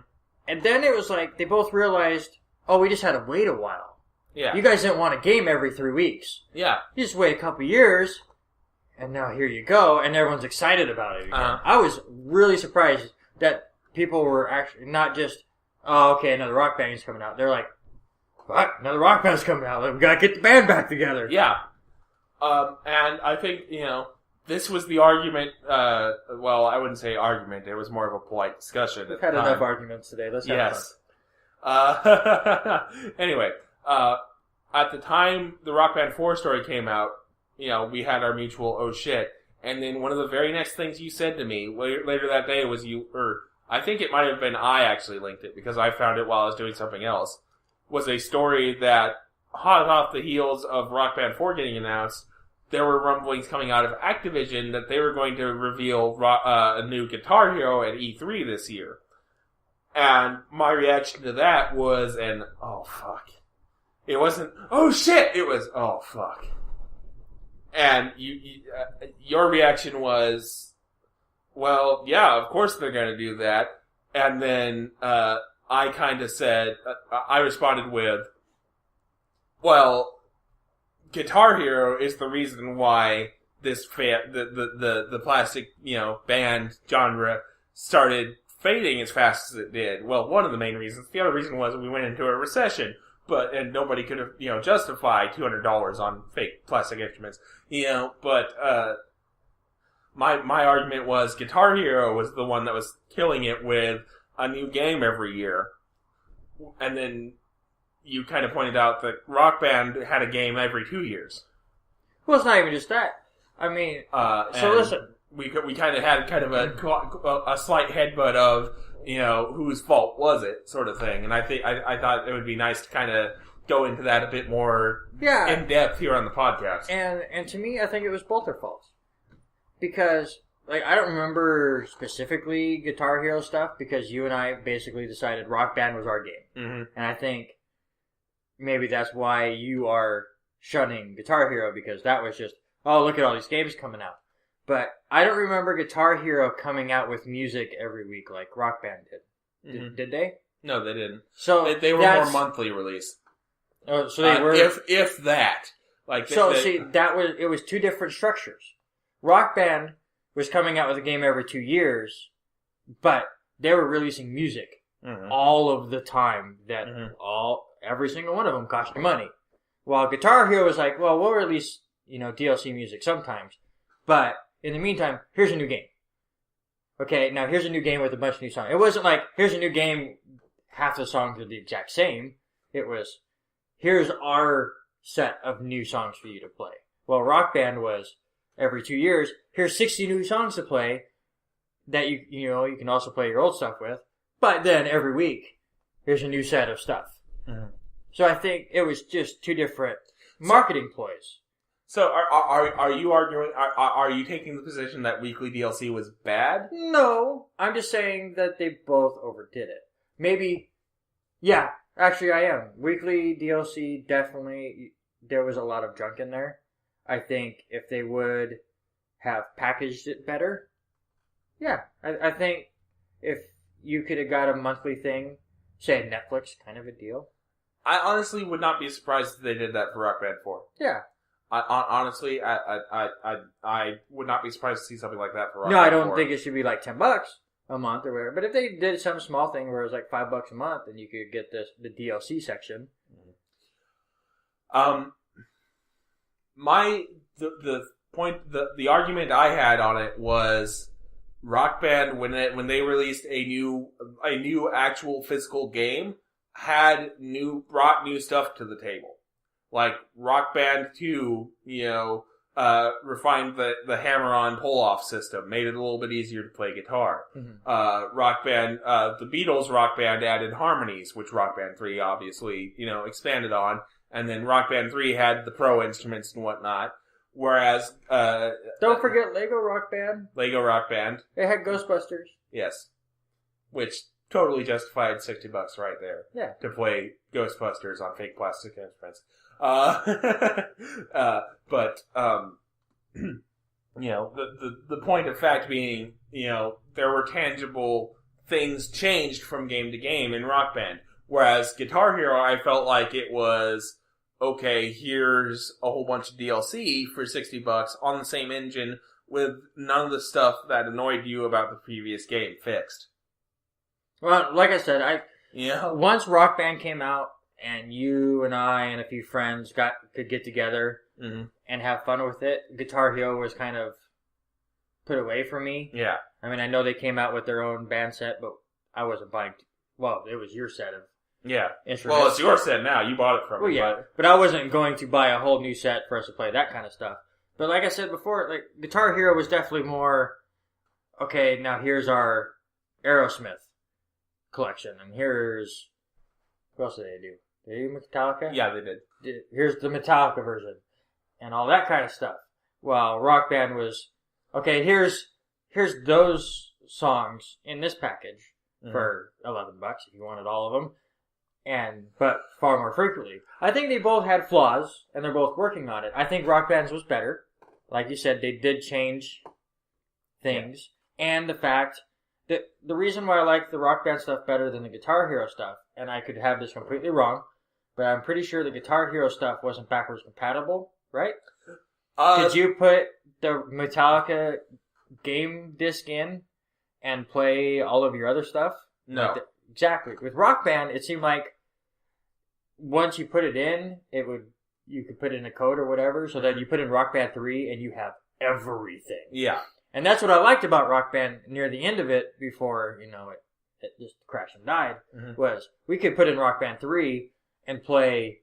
And then it was like they both realized, oh, we just had to wait a while. Yeah. You guys didn't want a game every 3 weeks. Yeah. You just wait a couple years, and now here you go, and everyone's excited about it again. I was really surprised that people were actually not just, oh, okay, another Rock Band is coming out. They're like, what? Another Rock Band's coming out. We gotta get the band back together. Yeah. And I think, this was the argument, well, I wouldn't say argument, it was more of a polite discussion. We've had enough arguments today. Let's have fun. Anyway, at the time the Rock Band 4 story came out, we had our mutual oh shit, and then one of the very next things you said to me later that day was I think it might have been I actually linked it, because I found it while I was doing something else, was a story that, hot off the heels of Rock Band 4 getting announced, there were rumblings coming out of Activision that they were going to reveal a new Guitar Hero at E3 this year. And my reaction to that was oh fuck. It wasn't, oh shit, it was, oh fuck. And your reaction was, well, yeah, of course they're going to do that. And then I kind of said, I responded with, well, Guitar Hero is the reason why this the plastic, band genre started fading as fast as it did. Well, one of the main reasons. The other reason was we went into a recession, and nobody could have, justify $200 on fake plastic instruments. But my argument was Guitar Hero was the one that was killing it with a new game every year. And then you kind of pointed out that Rock Band had a game every 2 years. Well, it's not even just that. I mean, so listen. We kind of had kind of a slight headbutt of, whose fault was it, sort of thing. And I thought it would be nice to kind of go into that a bit more in depth here on the podcast. And to me, I think it was both their faults. Because, I don't remember specifically Guitar Hero stuff, because you and I basically decided Rock Band was our game. Mm-hmm. And I think maybe that's why you are shunning Guitar Hero, because that was just, oh, look at all these games coming out. But I don't remember Guitar Hero coming out with music every week like Rock Band did. Mm-hmm. Did they? No, they didn't. So they were more monthly release. Oh, so they were, if that. It was two different structures. Rock Band was coming out with a game every 2 years, but they were releasing music all of the time. That every single one of them cost you money. While Guitar Hero was like, well, we'll release DLC music sometimes, but in the meantime, here's a new game. Okay, now here's a new game with a bunch of new songs. It wasn't like, here's a new game, half the songs are the exact same. It was, here's our set of new songs for you to play. Well, Rock Band was, every 2 years, here's 60 new songs to play that you can also play your old stuff with. But then every week, here's a new set of stuff. Mm-hmm. So I think it was just two different marketing ploys. So are you arguing? Are you taking the position that weekly DLC was bad? No, I'm just saying that they both overdid it. Maybe, yeah, actually I am. Weekly DLC, definitely, there was a lot of junk in there. I think if they would have packaged it better, yeah, I think if you could have got a monthly thing, say Netflix kind of a deal. I honestly would not be surprised if they did that for Rock Band 4. Yeah. Honestly, I would not be surprised to see something like that for Rock Band 4. No, I don't think it should be like $10 a month or whatever. But if they did some small thing where it was like $5 a month, and you could get the DLC section. The argument I had on it was Rock Band when they released a new actual physical game brought new stuff to the table. Like Rock Band 2, refined the hammer-on pull-off system, made it a little bit easier to play guitar. Mm-hmm. Rock Band, the Beatles Rock Band added harmonies, which Rock Band 3 obviously, expanded on. And then Rock Band 3 had the pro instruments and whatnot. Whereas, don't forget Lego Rock Band. Lego Rock Band. It had Ghostbusters. Yes. Which totally justified $60 right there. Yeah. To play Ghostbusters on fake plastic instruments. The point of fact being, there were tangible things changed from game to game in Rock Band. Whereas Guitar Hero, I felt like it was, okay, here's a whole bunch of DLC for $60 on the same engine with none of the stuff that annoyed you about the previous game fixed. Well, like I said, Yeah. once Rock Band came out and you and I and a few friends could get together and have fun with it, Guitar Hero was kind of put away from me. Yeah. I mean, I know they came out with their own band set, but I wasn't buying... Well, it was your set of instruments. Well, it's your set now. You bought it from me. Yeah. But I wasn't going to buy a whole new set for us to play that kind of stuff. But like I said before, like Guitar Hero was definitely more, okay, now here's our Aerosmith collection, and here's... What else did they do? Did they do Metallica? Yeah, they did. Here's the Metallica version, and all that kind of stuff. Well, Rock Band was, okay, here's those songs in this package for $11 if you wanted all of them, but far more frequently. I think they both had flaws, and they're both working on it. I think Rock Band's was better. Like you said, they did change things, and the fact that the reason why I like the Rock Band stuff better than the Guitar Hero stuff, and I could have this completely wrong, but I'm pretty sure the Guitar Hero stuff wasn't backwards compatible, right? Did you put the Metallica game disc in and play all of your other stuff? No. Exactly. With Rock Band, it seemed like once you put it in, you could put in a code or whatever, so that you put in Rock Band 3 and you have everything. Yeah. And that's what I liked about Rock Band near the end of it, before, it just crashed and died, was we could put in Rock Band 3 and play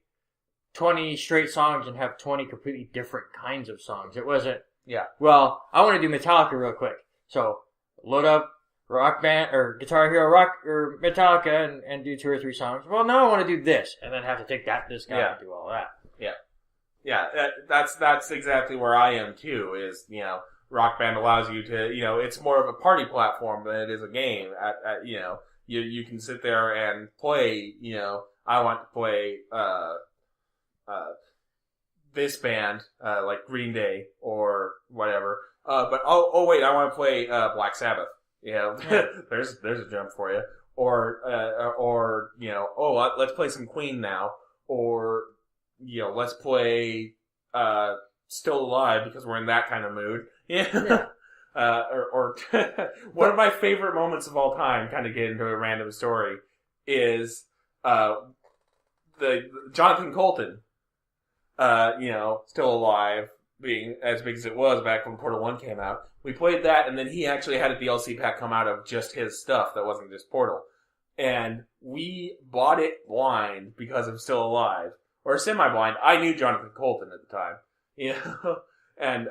20 straight songs and have 20 completely different kinds of songs. It wasn't, well, I want to do Metallica real quick. So, load up Rock Band, or Guitar Hero or Metallica and do 2 or 3 songs. Well, now I want to do this, and then have to take this guy and do all that. Yeah, that's exactly where I am too, is, Rock Band allows you to, it's more of a party platform than it is a game. You can sit there and play, I want to play, this band, like Green Day or whatever. But wait, I want to play, Black Sabbath. There's a jump for you. Or, let's play some Queen now. Or, let's play, Still Alive, because we're in that kind of mood. Yeah. Or one of my favorite moments of all time, kind of get into a random story, is the Jonathan Colton, Still Alive, being as big as it was back when Portal 1 came out. We played that, and then he actually had a DLC pack come out of just his stuff that wasn't just Portal. And we bought it blind because of Still Alive. Or semi-blind. I knew Jonathan Colton at the time. And,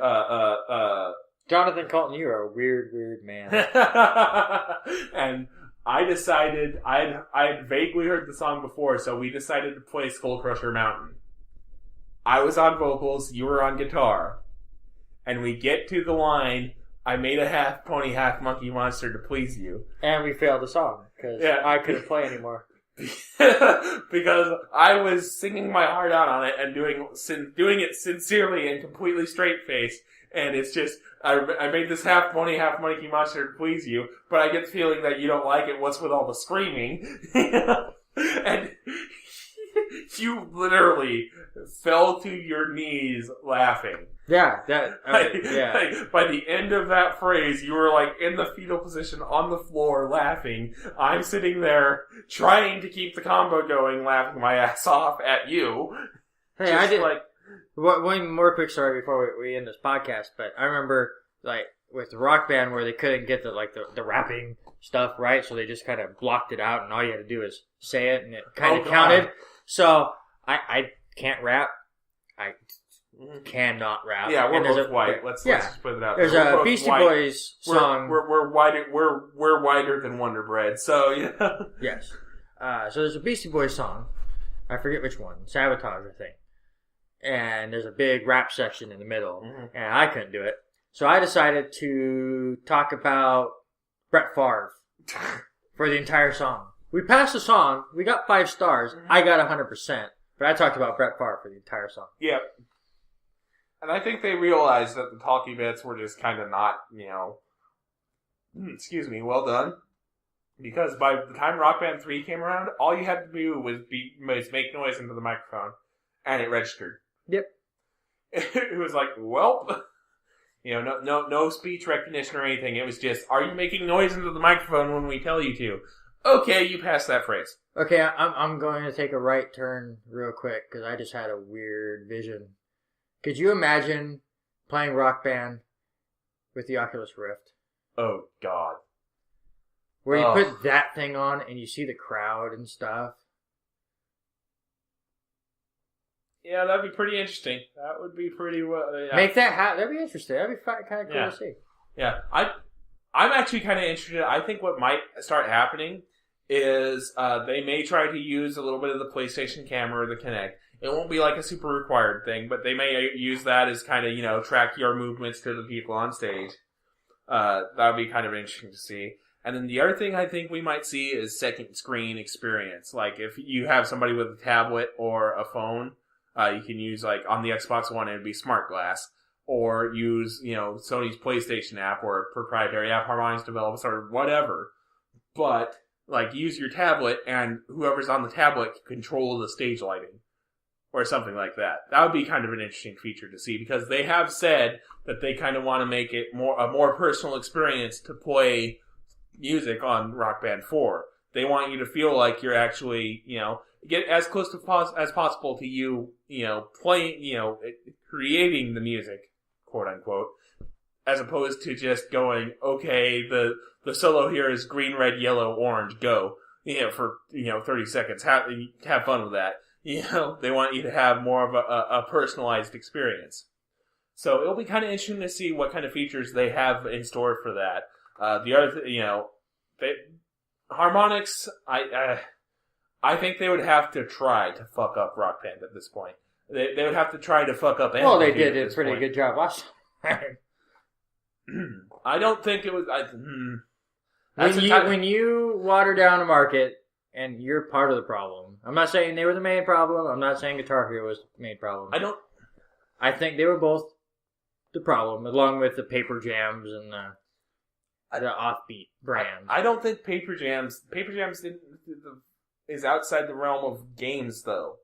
Jonathan Colton, you're a weird man. And I decided, I'd vaguely heard the song before, so we decided to play Skull Crusher Mountain. I was on vocals, you were on guitar. And we get to the line, I made a half pony, half monkey monster to please you. And we failed the song, because I couldn't play anymore. Because I was singing my heart out on it and doing it sincerely and completely straight face, and it's just I made this half pony, half monkey monster to please you, but I get the feeling that you don't like it. What's with all the screaming? And you literally fell to your knees laughing. Yeah, By the end of that phrase, you were like in the fetal position on the floor laughing. I'm sitting there trying to keep the combo going, laughing my ass off at you. Hey, just I did one more quick story before we end this podcast. But I remember with the Rock Band where they couldn't get the rapping stuff right, so they just kind of blocked it out, and all you had to do is say it, and it kind of counted. So I can't rap. I cannot rap. Yeah, we're both white. Let's just put it out. There's a Beastie Boys song. We're whiter than Wonder Bread. So Yes. So there's a Beastie Boys song. I forget which one. Sabotage, I think. And there's a big rap section in the middle, and I couldn't do it. So I decided to talk about Brett Favre for the entire song. We passed the song. We got 5 stars. I got 100%. But I talked about Brett Favre for the entire song. Yep. And I think they realized that the talkie bits were just kind of not, excuse me, well done. Because by the time Rock Band 3 came around, all you had to do was make noise into the microphone, and it registered. Yep. It was like, well, no speech recognition or anything. It was just, are you making noise into the microphone when we tell you to? Okay, you passed that phrase. Okay, I'm going to take a right turn real quick, because I just had a weird vision. Could you imagine playing Rock Band with the Oculus Rift? Oh, God. Where you put that thing on and you see the crowd and stuff. Yeah, that'd be pretty interesting. That would be pretty well. Yeah. Make that happen. That'd be interesting. That'd be kind of cool to see. Yeah, I'm actually kind of interested. I think what might start happening is they may try to use a little bit of the PlayStation camera or the Kinect. It won't be like a super required thing, but they may use that as kind of, track your movements to the people on stage. That would be kind of interesting to see. And then the other thing I think we might see is second screen experience. Like if you have somebody with a tablet or a phone, you can use like on the Xbox One, it would be Smart Glass, or use, Sony's PlayStation app or proprietary app Harmonix develops or whatever. But like use your tablet and whoever's on the tablet can control the stage lighting or something like that. That would be kind of an interesting feature to see because they have said that they kind of want to make it a more personal experience to play music on Rock Band 4. They want you to feel like you're actually, get as close to as possible to you, playing, creating the music, quote unquote, as opposed to just going, okay, the solo here is green, red, yellow, orange, go, for 30 seconds. Have fun with that. They want you to have more of a personalized experience. So it'll be kind of interesting to see what kind of features they have in store for that. The other, Harmonix, I think they would have to try to fuck up Rock Band at this point. They would have to try to fuck up. Well, they did a pretty good job last time. I don't think it was. When you water down a market, and you're part of the problem. I'm not saying they were the main problem. I'm not saying Guitar Hero was the main problem. I think they were both the problem, along with the Paper Jams and the offbeat brand. I don't think Paper Jams is outside the realm of games, though.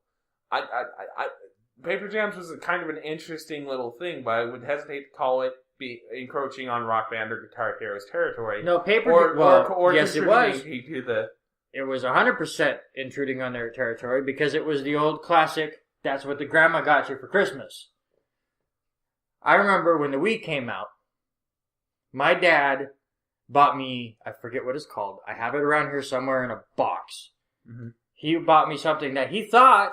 Paper Jams was a kind of an interesting little thing, but I would hesitate to call it encroaching on Rock Band or Guitar Hero's territory. No, yes, it was. It was 100% intruding on their territory because it was the old classic, that's what the grandma got you for Christmas. I remember when the Wii came out, my dad bought me, I forget what it's called. I have it around here somewhere in a box. Mm-hmm. He bought me something that he thought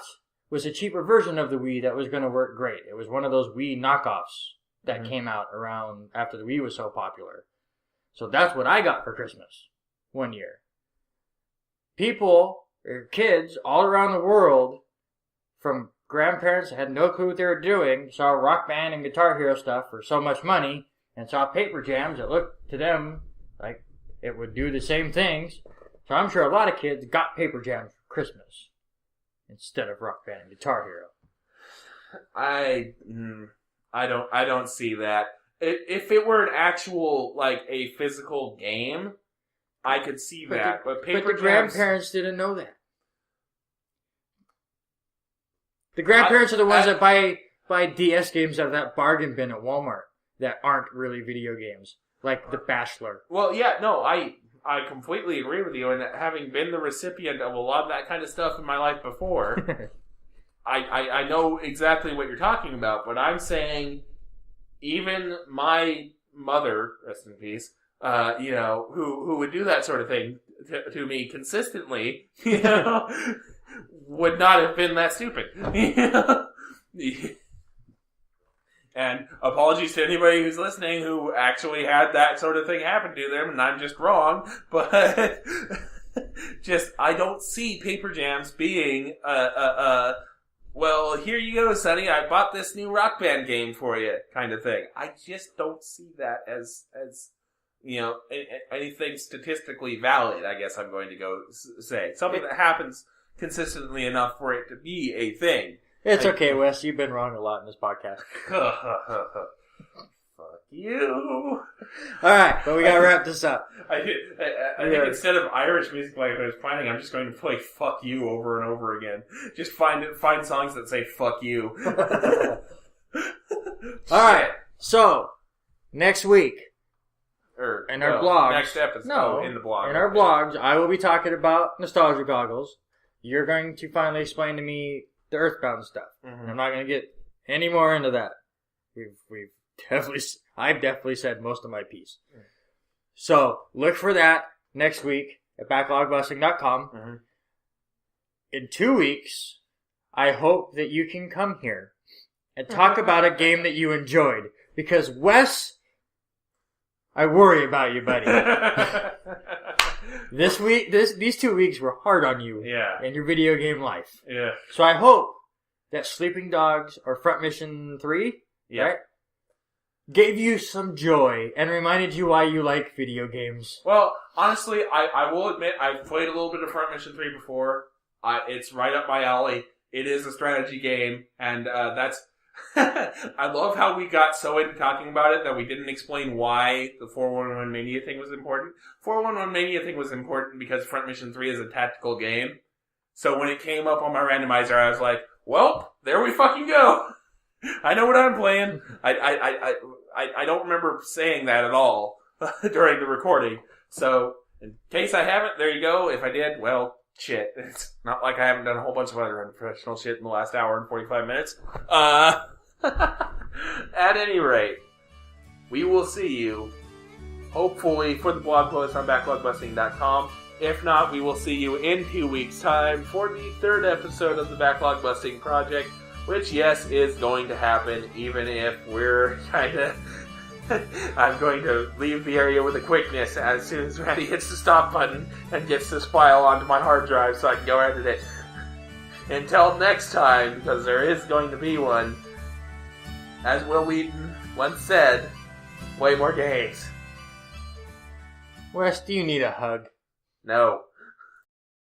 was a cheaper version of the Wii that was going to work great. It was one of those Wii knockoffs that came out around after the Wii was so popular. So that's what I got for Christmas one year. People, or kids, all around the world, from grandparents that had no clue what they were doing, saw Rock Band and Guitar Hero stuff for so much money, and saw Paper Jams that looked to them like it would do the same things. So I'm sure a lot of kids got Paper Jams for Christmas instead of Rock Band and Guitar Hero. I don't see that. If it were an actual, like, a physical game, I could see that. But Paper Jams... grandparents didn't know that. The grandparents are the ones that buy DS games out of that bargain bin at Walmart that aren't really video games. Like The Bachelor. Well, yeah, no, I completely agree with you. And having been the recipient of a lot of that kind of stuff in my life before, I know exactly what you're talking about. But I'm saying even my mother, rest in peace, who would do that sort of thing to me consistently, would not have been that stupid. And apologies to anybody who's listening who actually had that sort of thing happen to them, and I'm just wrong, but I don't see Paper Jams being well, here you go, Sonny, I bought this new Rock Band game for you kind of thing. I just don't see that as anything statistically valid, I guess I'm going to go say. Something that happens consistently enough for it to be a thing. It's okay, Wes. You've been wrong a lot in this podcast. Fuck you. Alright, but we gotta wrap this up. I think instead of Irish music like I was planning, I'm just going to play "fuck you" over and over again. Just find songs that say "fuck you." Alright, so next week in our blogs, next episode in the blog. In our blogs, I will be talking about nostalgia goggles. You're going to finally explain to me the Earthbound stuff. Mm-hmm. I'm not going to get any more into that. I've definitely said most of my piece. Mm-hmm. So, look for that next week at backlogbusting.com. Mm-hmm. In 2 weeks, I hope that you can come here and talk about a game that you enjoyed. Because, Wes, I worry about you, buddy. These 2 weeks were hard on you in your video game life. Yeah. So I hope that Sleeping Dogs or Front Mission 3, right, gave you some joy and reminded you why you like video games. Well, honestly, I will admit I've played a little bit of Front Mission 3 before. It's right up my alley. It is a strategy game, and that's... I love how we got so into talking about it that we didn't explain why the 411 Mania thing was important. 411 Mania thing was important because Front Mission 3 is a tactical game. So when it came up on my randomizer, I was like, well, there we fucking go. I know what I'm playing. I don't remember saying that at all during the recording. So in case I haven't, there you go. If I did, well, shit. It's not like I haven't done a whole bunch of other unprofessional shit in the last hour and 45 minutes. At any rate, we will see you, hopefully, for the blog post on backlogbusting.com. If not, we will see you in 2 weeks' time for the 3rd episode of the Backlog Busting Project, which, yes, is going to happen, even if we're kind of... I'm going to leave the area with a quickness as soon as Randy hits the stop button and gets this file onto my hard drive so I can go edit it. Until next time, because there is going to be one, as Will Wheaton once said, play more games. Wes, do you need a hug? No.